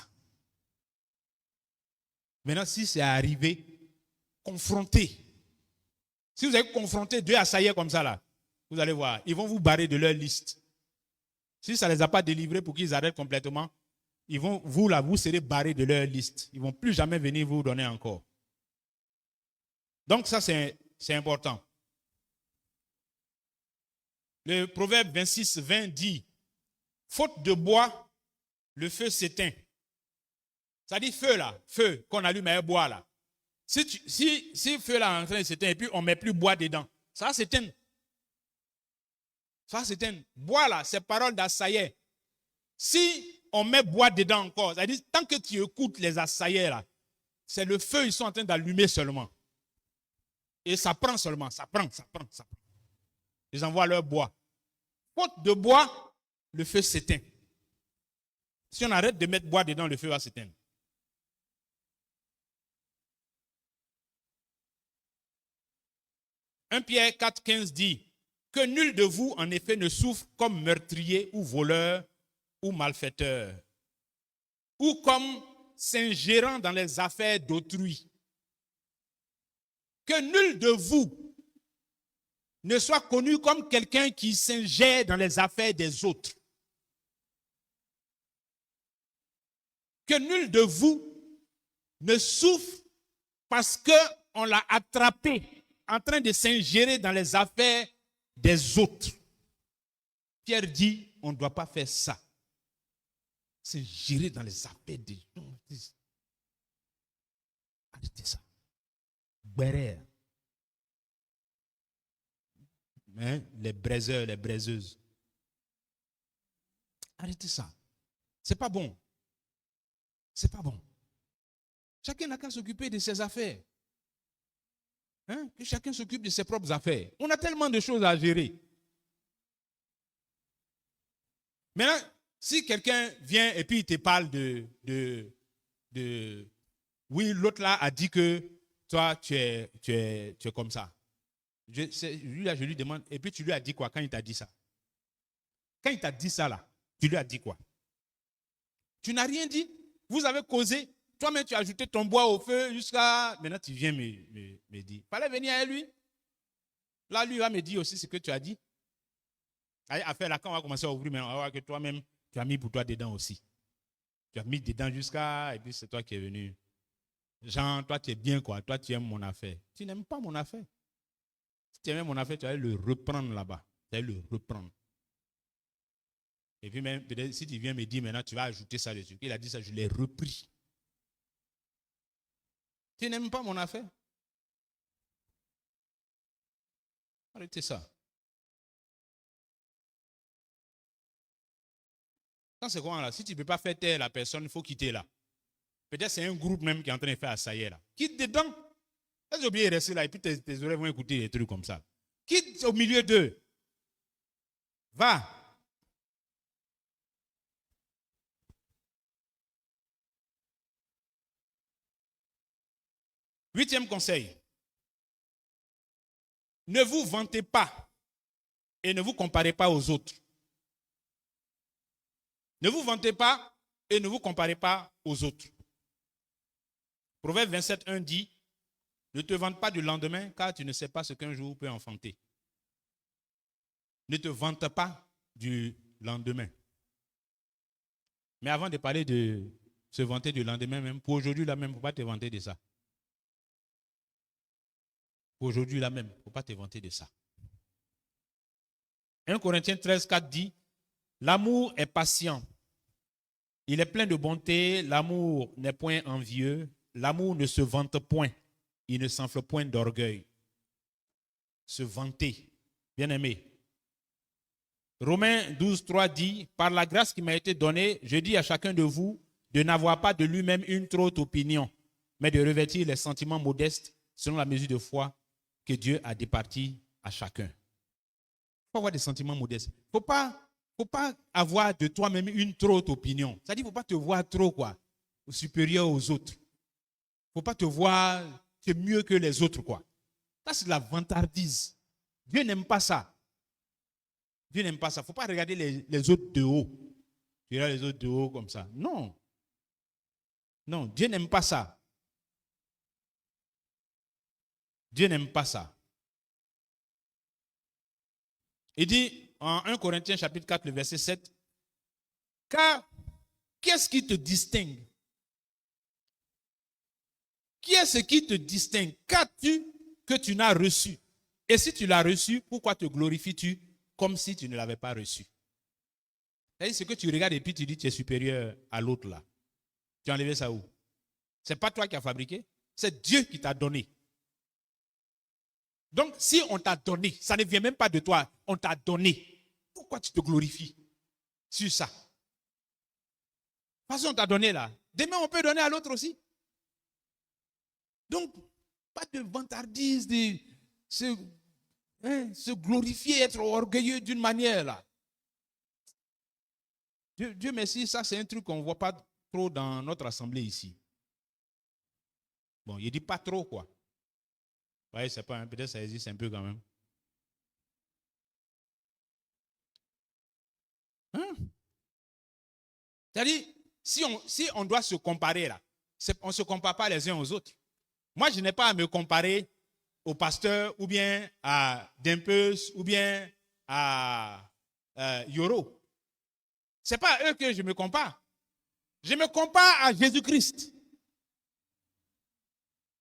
Maintenant, si c'est arrivé, confrontez. Si vous avez confronté 2 assaillants comme ça, là, vous allez voir, ils vont vous barrer de leur liste. Si ça ne les a pas délivrés pour qu'ils arrêtent complètement, vous serez barrés de leur liste. Ils ne vont plus jamais venir vous donner encore. Donc ça, c'est important. Le proverbe 26-20 dit, faute de bois, le feu s'éteint. Ça dit feu là, feu qu'on allume avec bois là. Si feu là est en train de s'éteindre et puis on ne met plus bois dedans, ça va s'éteindre. Ça va s'éteindre. Bois là, c'est parole d'assailleur. Si on met bois dedans encore, ça dit tant que tu écoutes les assailleurs là, c'est le feu, ils sont en train d'allumer seulement. Et ça prend seulement, ça prend. Ils envoient leur bois. Faute de bois, le feu s'éteint. Si on arrête de mettre bois dedans, le feu va s'éteindre. 1 Pierre 4, 15 dit que nul de vous, en effet, ne souffre comme meurtrier ou voleur ou malfaiteur, ou comme s'ingérant dans les affaires d'autrui. Que nul de vous ne soit connu comme quelqu'un qui s'ingère dans les affaires des autres. Que nul de vous ne souffre parce qu'on l'a attrapé en train de s'ingérer dans les affaires des autres. Pierre dit, on ne doit pas faire ça. S'ingérer dans les affaires des autres. Arrêtez ça. Bérer. Les braiseurs, les braiseuses. Arrêtez ça. C'est pas bon. C'est pas bon. Chacun n'a qu'à s'occuper de ses affaires. Que chacun s'occupe de ses propres affaires. On a tellement de choses à gérer. Maintenant, si quelqu'un vient et puis il te parle oui, l'autre là a dit que toi, tu es comme ça. Je lui demande, et puis tu lui as dit quoi quand il t'a dit ça? Quand il t'a dit ça là, tu lui as dit quoi? Tu n'as rien dit. Vous avez causé. Toi-même, tu as ajouté ton bois au feu jusqu'à... Maintenant, tu viens me dire. Il fallait venir à lui. Là, lui va me dire aussi ce que tu as dit. Affaire là, quand on va commencer à ouvrir, mais on va voir que toi-même, tu as mis pour toi dedans aussi. Tu as mis dedans jusqu'à... Et puis, c'est toi qui es venu. Jean, toi, tu es bien quoi. Toi, tu aimes mon affaire. Tu n'aimes pas mon affaire. Si tu aimais mon affaire, tu allais le reprendre là-bas. Tu allais le reprendre. Et puis, même, peut-être, si tu viens me dire maintenant, tu vas ajouter ça dessus. Il a dit ça, je l'ai repris. Tu n'aimes pas mon affaire? Arrêtez ça. Quand c'est quoi là? Si tu ne peux pas faire taire la personne, il faut quitter là. Peut-être c'est un groupe même qui est en train de faire assaillir là. Quitte dedans. Laisse oublier de rester là et puis tes oreilles vont écouter des trucs comme ça. Quitte au milieu d'eux. Va. Huitième conseil. Ne vous vantez pas et ne vous comparez pas aux autres. Ne vous vantez pas et ne vous comparez pas aux autres. Proverbe 27, 1 dit, ne te vante pas du lendemain car tu ne sais pas ce qu'un jour peut enfanter. Ne te vante pas du lendemain. Mais avant de parler de se vanter du lendemain même, pour aujourd'hui là même, il ne faut pas te vanter de ça. Pour aujourd'hui là même, il ne faut pas te vanter de ça. 1 Corinthiens 13, 4 dit, l'amour est patient. Il est plein de bonté, l'amour n'est point envieux, l'amour ne se vante point, il ne s'enfle point d'orgueil. Se vanter, bien aimé. Romains 12, 3 dit, par la grâce qui m'a été donnée, je dis à chacun de vous de n'avoir pas de lui-même une trop haute opinion, mais de revêtir les sentiments modestes selon la mesure de foi que Dieu a départi à chacun. Il faut avoir des sentiments modestes. Il ne faut pas avoir de toi-même une trop haute opinion. C'est-à-dire qu'il ne faut pas te voir trop supérieur aux autres. Il ne faut pas te voir tu es mieux que les autres. Ça, c'est de la vantardise. Dieu n'aime pas ça. Dieu n'aime pas ça. Il ne faut pas regarder les autres de haut. Tu regardes les autres de haut comme ça. Non. Non, Dieu n'aime pas ça. Dieu n'aime pas ça. Il dit en 1 Corinthiens chapitre 4, le verset 7, car qu'est-ce qui te distingue? Qui est-ce qui te distingue? Qu'as-tu que tu n'as reçu? Et si tu l'as reçu, pourquoi te glorifies-tu comme si tu ne l'avais pas reçu? C'est-à-dire ce que tu regardes et puis tu dis que tu es supérieur à l'autre là. Tu as enlevé ça où? Ce n'est pas toi qui as fabriqué, c'est Dieu qui t'a donné. Donc, si on t'a donné, ça ne vient même pas de toi, on t'a donné. Pourquoi tu te glorifies sur ça? Parce qu'on t'a donné là. Demain, on peut donner à l'autre aussi. Donc, pas de vantardise, se glorifier, être orgueilleux d'une manière là. Dieu merci, ça c'est un truc qu'on ne voit pas trop dans notre assemblée ici. Bon, il dit pas trop quoi. Ouais, c'est pas, peut-être ça existe un peu quand même. Hein? C'est-à-dire, si on doit se comparer là, on ne se compare pas les uns aux autres. Moi, je n'ai pas à me comparer au pasteur ou bien à Dempus ou bien à Yoro. Ce n'est pas à eux que je me compare. Je me compare à Jésus-Christ.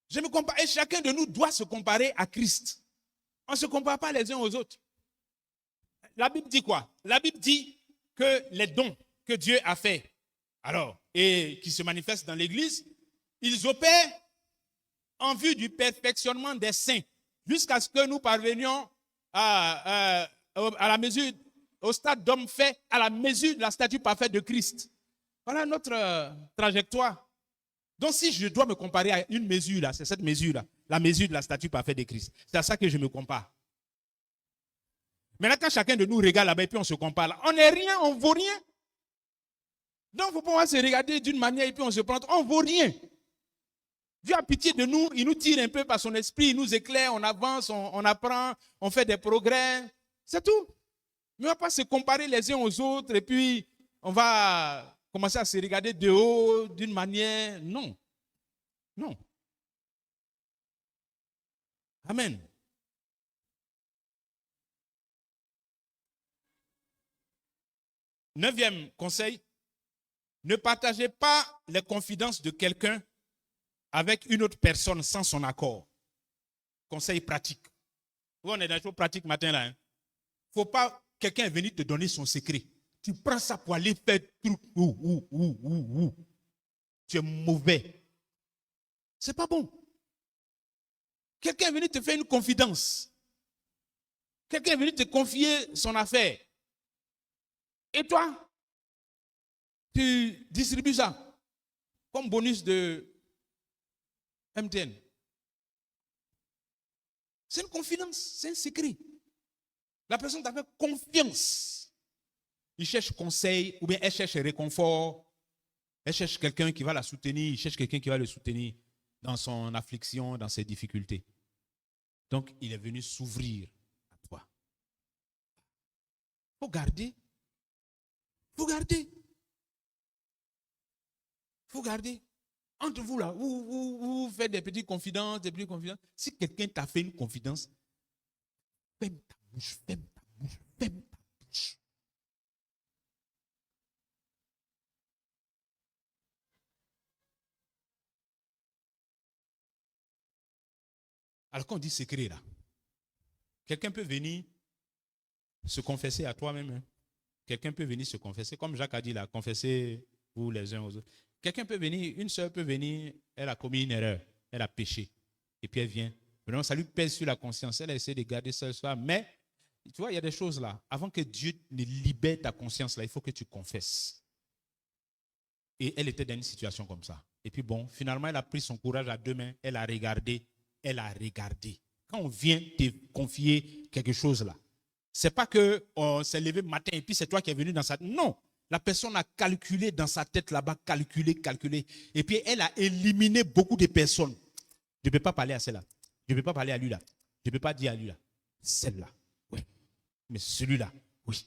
Je me compare, et chacun de nous doit se comparer à Christ. On ne se compare pas les uns aux autres. La Bible dit quoi? La Bible dit que les dons que Dieu a faits, alors, et qui se manifestent dans l'Église, ils opèrent en vue du perfectionnement des saints, jusqu'à ce que nous parvenions à la mesure, au stade d'homme fait, à la mesure de la statue parfaite de Christ. Voilà notre trajectoire. Donc, si je dois me comparer à une mesure, là, c'est cette mesure-là, la mesure de la statue parfaite de Christ. C'est à ça que je me compare. Maintenant, quand chacun de nous regarde là-bas et puis on se compare là, on n'est rien, on ne vaut rien. Donc, il ne faut pas se regarder d'une manière et puis on se prend, on ne vaut rien. Dieu a pitié de nous, il nous tire un peu par son esprit, il nous éclaire, on avance, on apprend, on fait des progrès. C'est tout. Mais on ne va pas se comparer les uns aux autres et puis on va commencer à se regarder de haut d'une manière. Non. Non. Amen. Neuvième conseil, ne partagez pas les confidences de quelqu'un avec une autre personne sans son accord. Conseil pratique. On est dans les choses pratiques matin là. Il ne faut pas quelqu'un venir te donner son secret. Tu prends ça pour aller faire truc. Tu es mauvais. C'est pas bon. Quelqu'un est venu te faire une confidence. Quelqu'un est venu te confier son affaire. Et toi, tu distribues ça comme bonus de MTN. C'est une confidence, c'est un secret. La personne t'a fait confiance. Il cherche conseil ou bien elle cherche réconfort. Elle cherche quelqu'un qui va la soutenir. Il cherche quelqu'un qui va le soutenir dans son affliction, dans ses difficultés. Donc, il est venu s'ouvrir à toi. Il faut garder. Il faut garder. Il faut garder. Entre vous là, vous faites des petites confidences, des petites confidences. Si quelqu'un t'a fait une confidence, ferme ta bouche, ferme ta bouche, ferme ta bouche. Alors quand on dit secret là, quelqu'un peut venir se confesser à toi-même. Hein. Quelqu'un peut venir se confesser, comme Jacques a dit là, confesser vous les uns aux autres. Quelqu'un peut venir, une soeur peut venir, elle a commis une erreur, elle a péché, et puis elle vient. Vraiment, ça lui pèse sur la conscience, elle a essayé de garder ça le soir, mais tu vois, il y a des choses là. Avant que Dieu ne libère ta conscience là, il faut que tu confesses. Et elle était dans une situation comme ça. Et puis bon, finalement, elle a pris son courage à deux mains, elle a regardé, elle a regardé. Quand on vient te confier quelque chose là, c'est pas que on s'est levé le matin et puis c'est toi qui es venu dans sa tête. Non, la personne a calculé dans sa tête là-bas, calculé. Et puis elle a éliminé beaucoup de personnes. Je ne peux pas parler à celle-là. Je ne peux pas parler à lui là. Je ne peux pas dire à lui là. Celle-là, oui. Mais celui-là, oui.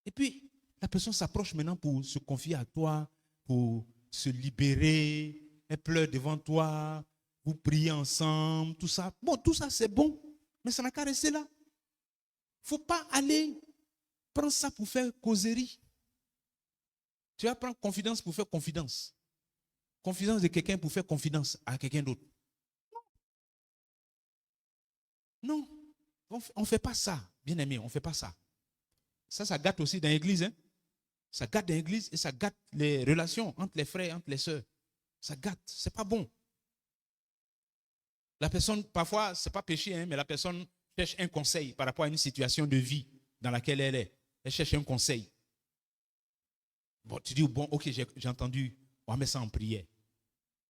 Et puis, la personne s'approche maintenant pour se confier à toi, pour se libérer. Elle pleure devant toi. Vous priez ensemble, tout ça. Bon, tout ça c'est bon, mais ça n'a qu'à rester là. Il ne faut pas aller prendre ça pour faire causerie. Tu vas prendre confidence pour faire confidence. Confidence de quelqu'un pour faire confidence à quelqu'un d'autre. Non. On ne fait pas ça, bien aimé, on ne fait pas ça. Ça gâte aussi dans l'église. Hein? Ça gâte dans l'église et ça gâte les relations entre les frères, entre les sœurs. Ça gâte, c'est pas bon. La personne, parfois, c'est pas péché, hein, mais la personne cherche un conseil par rapport à une situation de vie dans laquelle elle est. Elle cherche un conseil. Bon, tu dis, bon, ok, j'ai entendu, on va mettre ça en prière.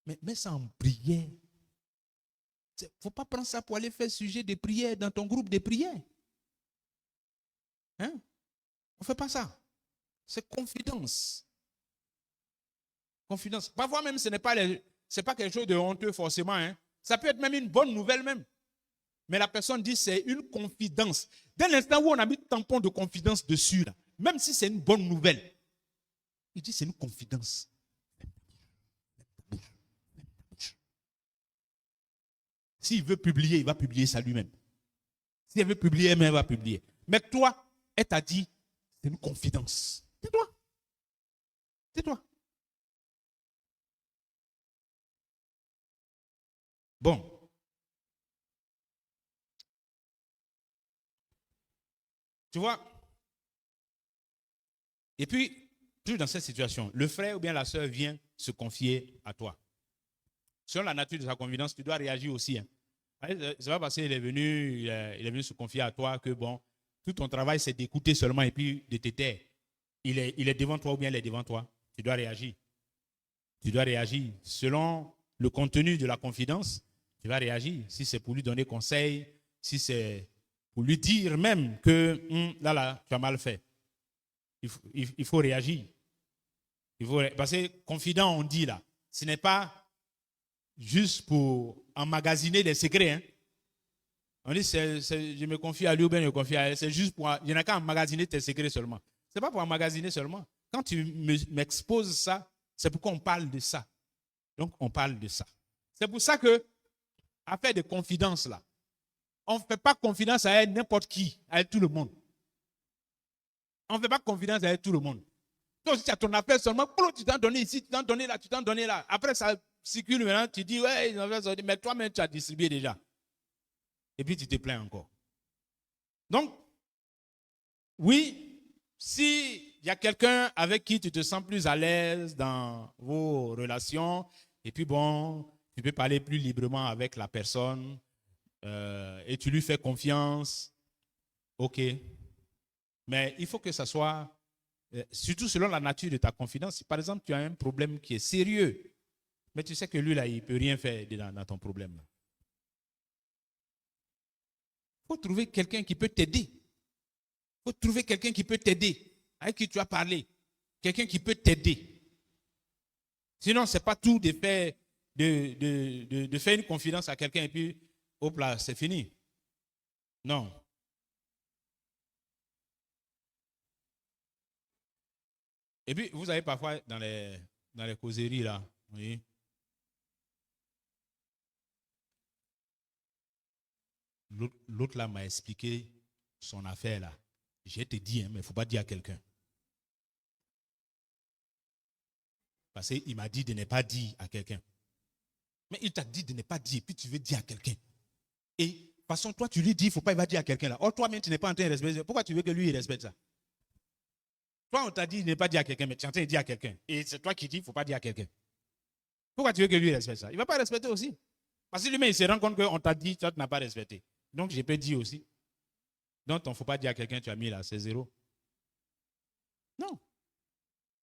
Mais mets ça en prière. Il ne faut pas prendre ça pour aller faire sujet de prière dans ton groupe de prière. Hein? On ne fait pas ça. C'est confidence. Confidence. Parfois même, ce n'est pas, pas quelque chose de honteux forcément. Hein? Ça peut être même une bonne nouvelle même. Mais la personne dit c'est une confidence. Dès l'instant où on a mis le tampon de confidence dessus, là, même si c'est une bonne nouvelle, il dit c'est une confidence. S'il veut publier, il va publier ça lui-même. S'il veut publier, il va publier. Mais toi, elle t'a dit, c'est une confidence. Tais-toi. Tais-toi. Bon. Tu vois? Et puis, toujours dans cette situation, le frère ou bien la sœur vient se confier à toi. Selon la nature de sa confidence, tu dois réagir aussi. Hein. C'est pas parce qu'il est venu se confier à toi que bon, tout ton travail c'est d'écouter seulement et puis de te taire. Il est devant toi ou bien il est devant toi. Tu dois réagir. Tu dois réagir. Selon le contenu de la confidence, tu vas réagir. Si c'est pour lui donner conseil, si c'est pour lui dire même que là, tu as mal fait. Il faut réagir. Parce que confident, on dit là, ce n'est pas juste pour emmagasiner des secrets. Hein. On dit, je me confie à lui ou bien je me confie à elle. C'est juste pour... Il n'y en a qu'à emmagasiner tes secrets seulement. Ce n'est pas pour emmagasiner seulement. Quand tu m'exposes ça, c'est pourquoi on parle de ça. Donc, on parle de ça. C'est pour ça que, affaire de confidence là, on ne fait pas confidence à n'importe qui, à tout le monde. On ne fait pas confidence à tout le monde. Donc, si tu as ton affaire seulement, tu t'en donnes ici, tu t'en donnes là, tu t'en donnes là. Après, ça circule maintenant, tu dis, ouais, mais toi-même, tu as distribué déjà. Et puis, tu te plains encore. Donc, oui, s'il y a quelqu'un avec qui tu te sens plus à l'aise dans vos relations, et puis bon, tu peux parler plus librement avec la personne, et tu lui fais confiance, ok. Mais il faut que ça soit, surtout selon la nature de ta confidence. Si par exemple tu as un problème qui est sérieux, mais tu sais que lui là, il ne peut rien faire dans ton problème. Il faut trouver quelqu'un qui peut t'aider. Il faut trouver quelqu'un qui peut t'aider, avec qui tu as parlé. Quelqu'un qui peut t'aider. Sinon, ce n'est pas tout de faire, de faire une confidence à quelqu'un et puis, hop là, c'est fini. Non. Et puis, vous avez parfois dans les causeries là, oui. L'autre là m'a expliqué son affaire là. Je te dis, hein, mais il ne faut pas dire à quelqu'un. Parce qu'il m'a dit de ne pas dire à quelqu'un. Mais il t'a dit de ne pas dire, puis tu veux dire à quelqu'un. Et de toute façon, toi, tu lui dis, il ne faut pas, il va dire à quelqu'un là. Or, toi-même, tu n'es pas en train de respecter. Pourquoi tu veux que lui, il respecte ça? Toi, on t'a dit de ne pas dire à quelqu'un, mais tu es en train de dire à quelqu'un. Et c'est toi qui dis, il ne faut pas dire à quelqu'un. Pourquoi tu veux que lui respecte ça? Il ne va pas respecter aussi. Parce que lui-même, il se rend compte qu'on t'a dit, toi, tu n'as pas respecté. Donc, je peux dire aussi. Donc, il ne faut pas dire à quelqu'un, tu as mis là, c'est zéro. Non.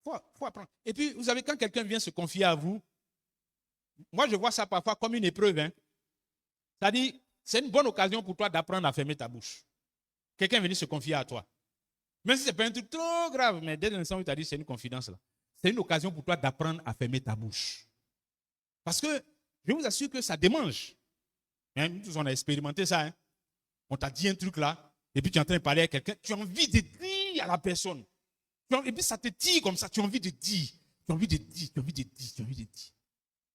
Il faut apprendre. Et puis, vous savez, quand quelqu'un vient se confier à vous, moi, je vois ça parfois comme une épreuve. Hein. C'est-à-dire, c'est une bonne occasion pour toi d'apprendre à fermer ta bouche. Quelqu'un est venu se confier à toi. Même si ce n'est pas un truc trop grave, mais dès l'instant où tu as dit c'est une confidence, là, c'est une occasion pour toi d'apprendre à fermer ta bouche. Parce que, je vous assure que ça démange. Hein, nous tous, on a expérimenté ça. Hein. On t'a dit un truc là, et puis tu es en train de parler à quelqu'un, tu as envie de dire à la personne. Et puis ça te tire comme ça, tu as envie de dire. Tu as envie de dire, tu as envie de dire, tu as envie de dire.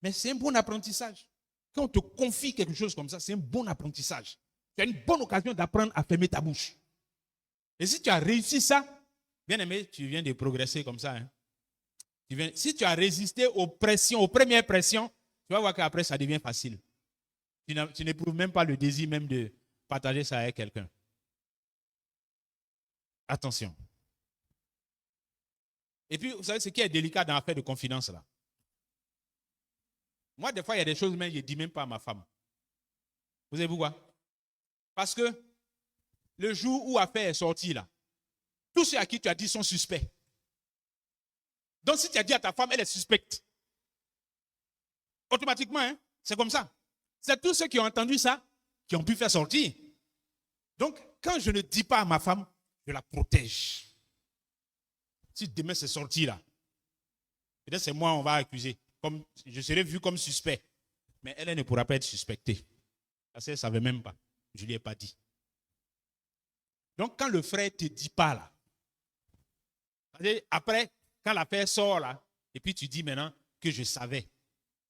Mais c'est un bon apprentissage. Quand on te confie quelque chose comme ça, c'est un bon apprentissage. Tu as une bonne occasion d'apprendre à fermer ta bouche. Et si tu as réussi ça, bien aimé, tu viens de progresser comme ça. Hein. Si tu as résisté aux pressions, aux premières pressions, tu vas voir qu'après, ça devient facile. Tu n'éprouves même pas le désir même de partager ça avec quelqu'un. Attention. Et puis, vous savez, ce qui est délicat dans l'affaire de confidence, là. Moi, des fois, il y a des choses, mais je ne dis même pas à ma femme. Vous savez pourquoi? Parce que le jour où l'affaire est sortie, là, tous ceux à qui tu as dit sont suspects. Donc, si tu as dit à ta femme, elle est suspecte. Automatiquement, hein, c'est comme ça. C'est tous ceux qui ont entendu ça qui ont pu faire sortir. Donc, quand je ne dis pas à ma femme, je la protège. Si demain c'est sorti là, peut-être c'est moi on va accuser. Comme, je serai vu comme suspect. Mais elle ne pourra pas être suspectée. Parce qu'elle ne savait même pas. Je ne lui ai pas dit. Donc, quand le frère ne te dit pas là, après, quand l'affaire sort là, et puis tu dis maintenant que je savais.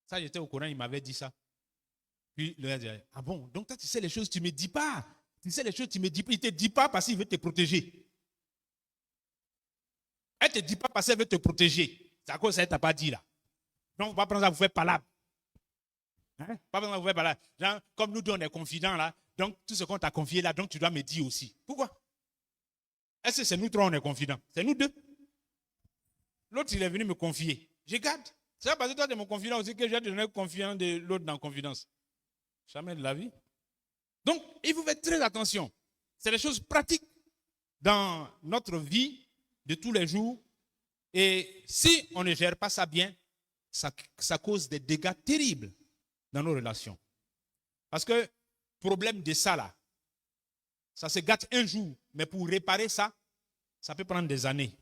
Ça, j'étais au courant, il m'avait dit ça. Puis le gars dit, ah bon, donc toi tu sais les choses, tu ne me dis pas. Tu sais les choses, tu ne me dis pas. Il ne te dit pas parce qu'il veut te protéger. Elle ne te dit pas parce qu'elle veut te protéger. C'est à cause ça, elle ne t'a pas dit là. Donc, on va prendre ça, vous faire palabre. Hein? Pas besoin de vous faire palabre. Genre, comme nous deux, on est confidents là, donc tout ce qu'on t'a confié là, donc tu dois me dire aussi. Pourquoi? Est-ce que c'est nous trois, on est confidents? C'est nous deux. L'autre, il est venu me confier. Je garde. C'est pas parce que toi, tu es mon confident aussi que j'ai donné confiance de l'autre dans confidence. Jamais de la vie. Donc, il faut faire très attention. C'est des choses pratiques dans notre vie de tous les jours. Et si on ne gère pas ça bien, ça cause des dégâts terribles dans nos relations. Parce que, problème de ça là, ça se gâte un jour. Mais pour réparer ça, ça peut prendre des années.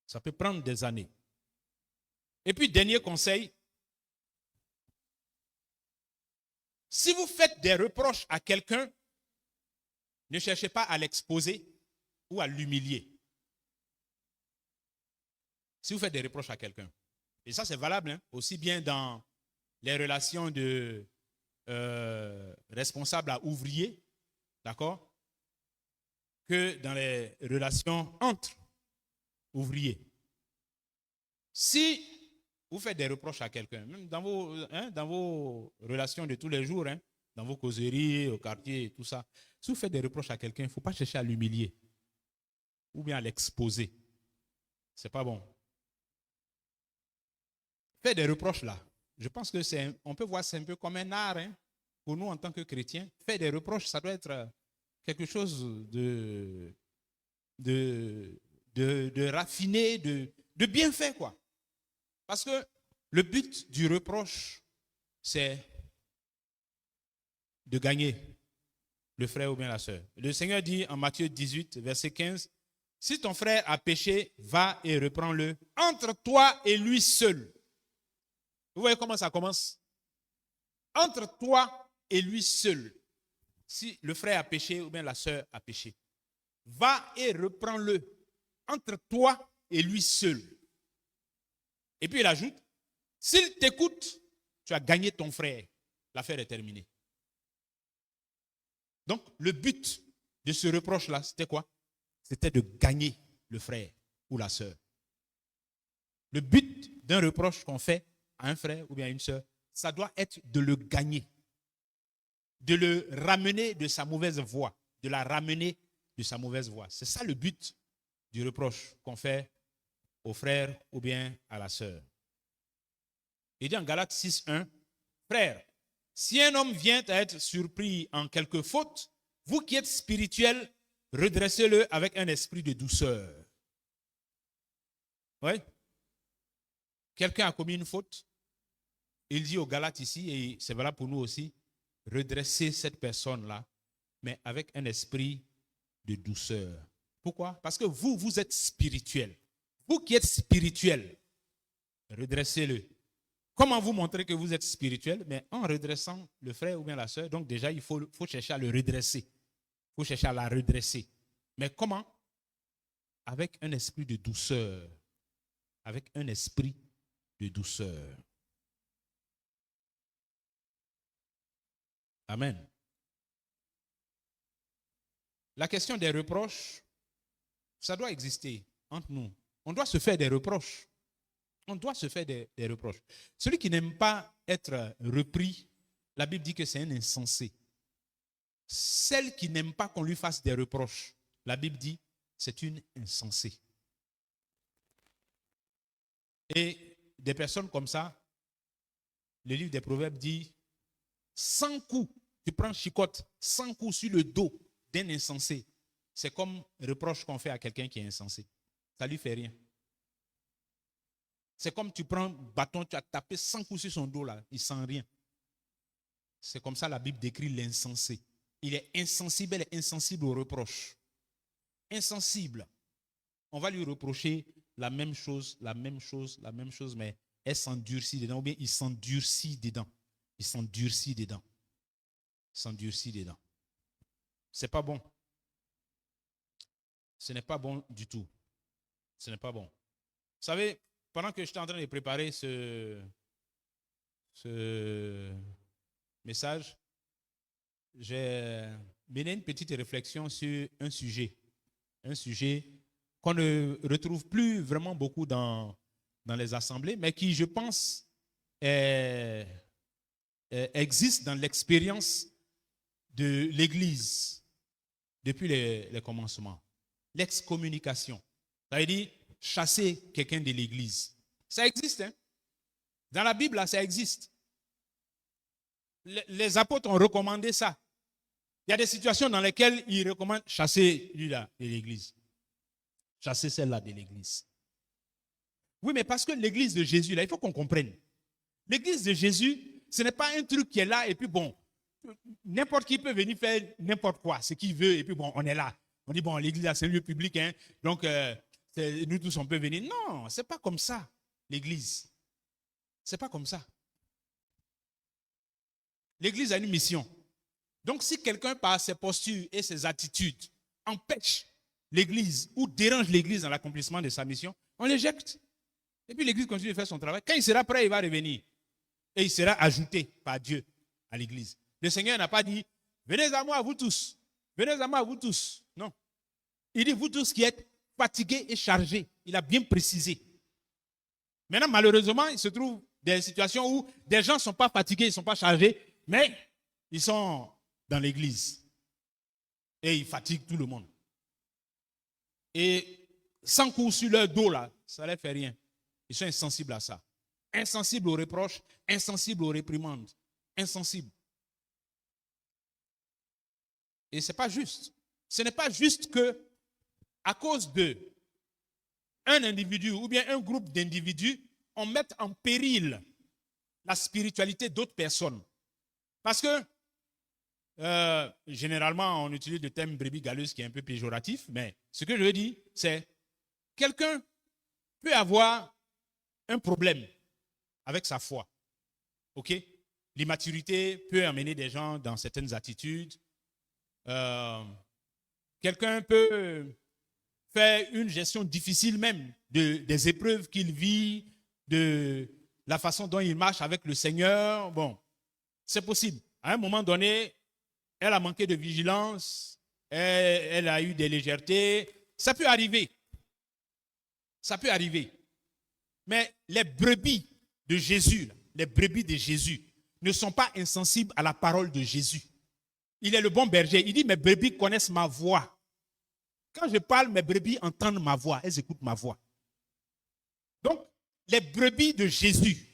Ça peut prendre des années. Et puis, dernier conseil, si vous faites des reproches à quelqu'un, ne cherchez pas à l'exposer ou à l'humilier. Si vous faites des reproches à quelqu'un, et ça c'est valable hein, aussi bien dans les relations de responsables à ouvriers, d'accord, que dans les relations entre ouvriers. Si vous faites des reproches à quelqu'un, même dans vos relations de tous les jours, hein, dans vos causeries, au quartier, tout ça, si vous faites des reproches à quelqu'un, il ne faut pas chercher à l'humilier ou bien à l'exposer. Ce n'est pas bon. Faire des reproches là, je pense que on peut voir c'est un peu comme un art hein, pour nous en tant que chrétiens. Faire des reproches, ça doit être quelque chose de raffiné, de bien fait quoi. Parce que le but du reproche, c'est de gagner le frère ou bien la sœur. Le Seigneur dit en Matthieu 18, verset 15, « Si ton frère a péché, va et reprends-le entre toi et lui seul. » Vous voyez comment ça commence? Entre toi et lui seul. Si le frère a péché ou bien la sœur a péché, va et reprends-le entre toi et lui seul. Et puis il ajoute, s'il t'écoute, tu as gagné ton frère. L'affaire est terminée. Donc, le but de ce reproche-là, c'était quoi? C'était de gagner le frère ou la sœur. Le but d'un reproche qu'on fait à un frère ou bien à une sœur, ça doit être de le gagner, de le ramener de sa mauvaise voie, de la ramener de sa mauvaise voie. C'est ça le but du reproche qu'on fait au frère ou bien à la sœur. Il dit en Galates 6.1, frère, si un homme vient à être surpris en quelque faute, vous qui êtes spirituels, redressez-le avec un esprit de douceur. Oui. Quelqu'un a commis une faute. Il dit aux Galates ici, et c'est valable pour nous aussi, redressez cette personne-là, mais avec un esprit de douceur. Pourquoi? Parce que vous êtes spirituel. Vous qui êtes spirituel, redressez-le. Comment vous montrer que vous êtes spirituel? Mais en redressant le frère ou bien la sœur, donc déjà, il faut chercher à le redresser. Il faut chercher à la redresser. Mais comment? Avec un esprit de douceur. Avec un esprit de douceur. Amen. La question des reproches, ça doit exister entre nous. On doit se faire des reproches. On doit se faire des reproches. Celui qui n'aime pas être repris, la Bible dit que c'est un insensé. Celle qui n'aime pas qu'on lui fasse des reproches, la Bible dit c'est une insensée. Et des personnes comme ça, le livre des Proverbes dit 100 coups, tu prends chicotte, 100 coups sur le dos d'un insensé. C'est comme reproche qu'on fait à quelqu'un qui est insensé. Ça ne lui fait rien. C'est comme tu prends un bâton, tu as tapé 100 coups sur son dos là, il ne sent rien. C'est comme ça la Bible décrit l'insensé. Il est insensible, elle est insensible aux reproches. Insensible. On va lui reprocher la même chose, mais elle s'endurcit dedans, ou bien il s'endurcit dedans. Il s'endurcit dedans. S'endurcit dedans. C'est pas bon. Ce n'est pas bon du tout. Ce n'est pas bon. Vous savez, pendant que j'étais en train de préparer ce message, j'ai mené une petite réflexion sur un sujet qu'on ne retrouve plus vraiment beaucoup dans les assemblées, mais qui, je pense, existe dans l'expérience de l'Église depuis les commencements. L'excommunication. Ça veut dire chasser quelqu'un de l'Église. Ça existe, hein? Dans la Bible, là, ça existe. Les apôtres ont recommandé ça. Il y a des situations dans lesquelles ils recommandent chasser lui-là de l'Église. Chasser celle-là de l'Église. Oui, mais parce que l'Église de Jésus, là, il faut qu'on comprenne. L'Église de Jésus, ce n'est pas un truc qui est là et puis bon, n'importe qui peut venir faire n'importe quoi, ce qu'il veut et puis bon, on est là. On dit bon, l'Église, c'est un lieu public, hein, donc nous tous, on peut venir. Non, ce n'est pas comme ça, l'Église. Ce n'est pas comme ça. L'Église a une mission. Donc, si quelqu'un, par ses postures et ses attitudes, empêche l'Église ou dérange l'Église dans l'accomplissement de sa mission, on l'éjecte. Et puis l'Église continue de faire son travail. Quand il sera prêt, il va revenir. Et il sera ajouté par Dieu à l'Église. Le Seigneur n'a pas dit, venez à moi, vous tous. Venez à moi, vous tous. Non. Il dit, vous tous qui êtes fatigués et chargés. Il a bien précisé. Maintenant, malheureusement, il se trouve des situations où des gens ne sont pas fatigués, ils ne sont pas chargés, mais ils sont dans l'église. Et ils fatiguent tout le monde. Et sans coup sur leur dos, là, ça ne leur fait rien. Ils sont insensibles à ça. Insensibles aux reproches, insensibles aux réprimandes. Insensibles. Et ce n'est pas juste. Ce n'est pas juste que, à cause de un individu ou bien un groupe d'individus, on mette en péril la spiritualité d'autres personnes. Parce que, généralement, on utilise le terme brebis galeuse qui est un peu péjoratif, mais ce que je veux dire, c'est quelqu'un peut avoir un problème avec sa foi. OK? L'immaturité peut amener des gens dans certaines attitudes. Quelqu'un peut faire une gestion difficile même des épreuves qu'il vit, de la façon dont il marche avec le Seigneur. Bon, c'est possible. À un moment donné, elle a manqué de vigilance, elle a eu des légèretés. Ça peut arriver. Ça peut arriver. Mais les brebis de Jésus, ne sont pas insensibles à la parole de Jésus. Il est le bon berger. Il dit, mes brebis connaissent ma voix. Quand je parle, mes brebis entendent ma voix. Elles écoutent ma voix. Donc, les brebis de Jésus,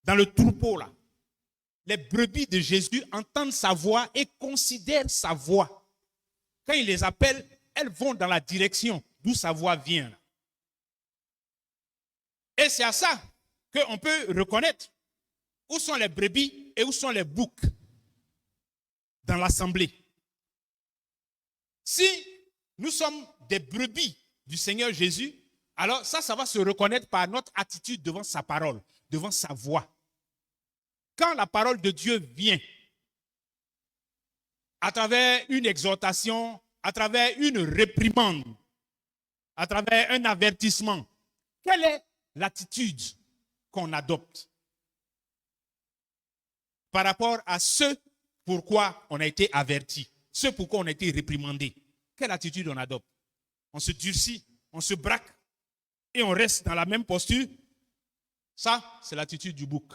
dans le troupeau là, les brebis de Jésus entendent sa voix et considèrent sa voix. Quand il les appelle, elles vont dans la direction d'où sa voix vient. Et c'est à ça qu'on peut reconnaître où sont les brebis et où sont les boucs dans l'assemblée. Si nous sommes des brebis du Seigneur Jésus, alors ça va se reconnaître par notre attitude devant sa parole, devant sa voix. Quand la parole de Dieu vient, à travers une exhortation, à travers une réprimande, à travers un avertissement, quelle est l'attitude qu'on adopte par rapport à ce pourquoi on a été averti, ce pourquoi on a été réprimandé? Quelle attitude on adopte? On se durcit, on se braque et on reste dans la même posture. Ça, c'est l'attitude du bouc.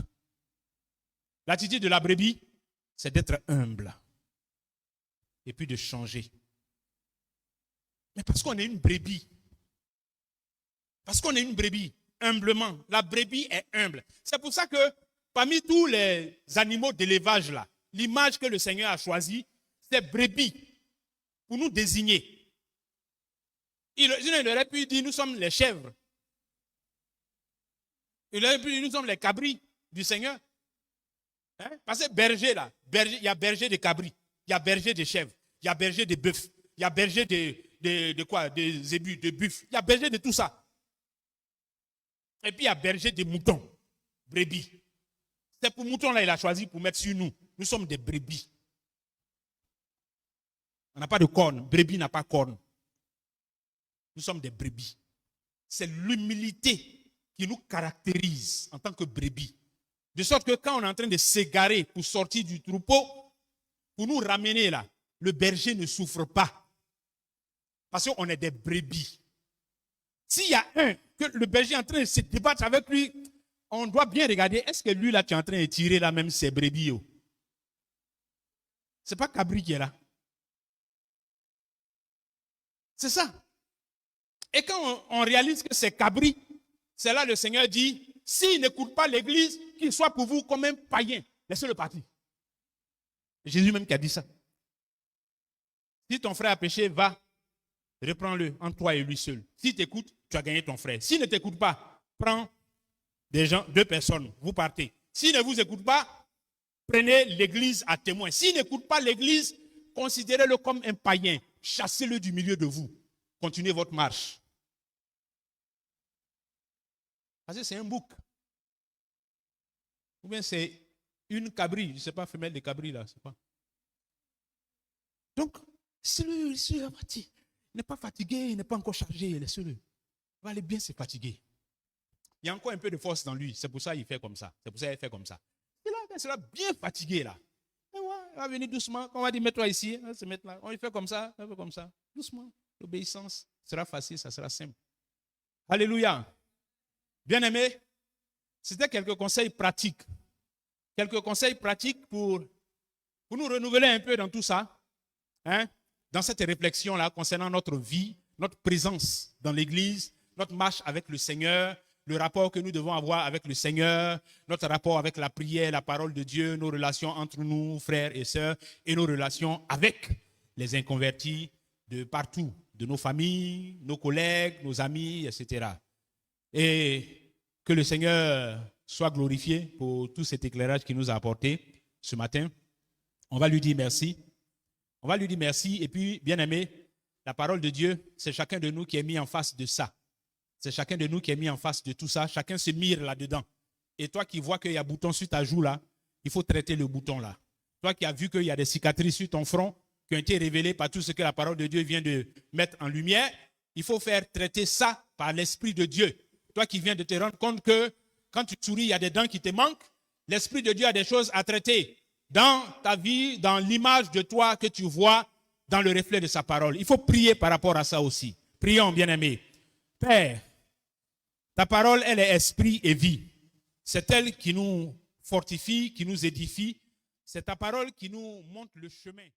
L'attitude de la brebis, c'est d'être humble et puis de changer. Mais parce qu'on est une brebis, humblement, la brebis est humble. C'est pour ça que parmi tous les animaux d'élevage là, l'image que le Seigneur a choisie, c'est brebis pour nous désigner. Il aurait pu dire nous sommes les chèvres. Il aurait pu dire nous sommes les cabris du Seigneur. Hein? Parce que berger, là, il y a berger de cabri, il y a berger de chèvre, il y a berger de bœuf, il y a berger de quoi? De zébus, de buffles, il y a berger de tout ça. Et puis il y a berger de moutons, brebis. C'est pour moutons là, il a choisi pour mettre sur nous. Nous sommes des brebis. On n'a pas de cornes. Brebis n'a pas cornes. Nous sommes des brebis. C'est l'humilité qui nous caractérise en tant que brebis. De sorte que quand on est en train de s'égarer pour sortir du troupeau, pour nous ramener là, le berger ne souffre pas. Parce qu'on est des brebis. S'il y a un, que le berger est en train de se débattre avec lui, on doit bien regarder, est-ce que lui là, tu es en train de tirer là même ses brebis? Ce n'est pas Cabri qui est là. C'est ça. Et quand on réalise que c'est Cabri, c'est là le Seigneur dit, s'il n'écoute pas l'église, qu'il soit pour vous comme un païen. Laissez-le partir. Jésus même qui a dit ça. Si ton frère a péché, va, reprends-le entre toi et lui seul. S'il t'écoute, tu as gagné ton frère. S'il ne t'écoute pas, prends des gens, 2 personnes, vous partez. S'il ne vous écoute pas, prenez l'église à témoin. S'il n'écoute pas l'église, considérez-le comme un païen. Chassez-le du milieu de vous. Continuez votre marche. Parce que c'est un bouc. Ou bien c'est une cabri. Je ne sais pas, femelle de cabri là. C'est pas. Donc, laissez-le, il n'est pas fatigué, il n'est pas encore chargé. Laissez-le. Il va aller bien se fatiguer. Il y a encore un peu de force dans lui. C'est pour ça qu'il fait comme ça. C'est pour ça qu'il fait comme ça. Il sera bien fatigué là. Et ouais, il va venir doucement. On va dire, mets-toi ici. On va se mettre là. On fait comme ça. On fait comme ça. Doucement. L'obéissance sera facile, ça sera simple. Alléluia. Bien-aimés, c'était quelques conseils pratiques. Quelques conseils pratiques pour nous renouveler un peu dans tout ça. Hein? Dans cette réflexion-là concernant notre vie, notre présence dans l'Église, notre marche avec le Seigneur, le rapport que nous devons avoir avec le Seigneur, notre rapport avec la prière, la parole de Dieu, nos relations entre nous, frères et sœurs, et nos relations avec les inconvertis de partout, de nos familles, nos collègues, nos amis, etc. Et que le Seigneur soit glorifié pour tout cet éclairage qu'il nous a apporté ce matin. On va lui dire merci. On va lui dire merci. Et puis, bien aimé, la parole de Dieu, c'est chacun de nous qui est mis en face de ça. C'est chacun de nous qui est mis en face de tout ça. Chacun se mire là-dedans. Et toi qui vois qu'il y a un bouton sur ta joue là, il faut traiter le bouton là. Toi qui as vu qu'il y a des cicatrices sur ton front qui ont été révélées par tout ce que la parole de Dieu vient de mettre en lumière, il faut faire traiter ça par l'Esprit de Dieu. Toi qui viens de te rendre compte que quand tu souris, il y a des dents qui te manquent, l'Esprit de Dieu a des choses à traiter dans ta vie, dans l'image de toi que tu vois dans le reflet de sa parole. Il faut prier par rapport à ça aussi. Prions, bien-aimés. Père, ta parole, elle est esprit et vie. C'est elle qui nous fortifie, qui nous édifie. C'est ta parole qui nous montre le chemin.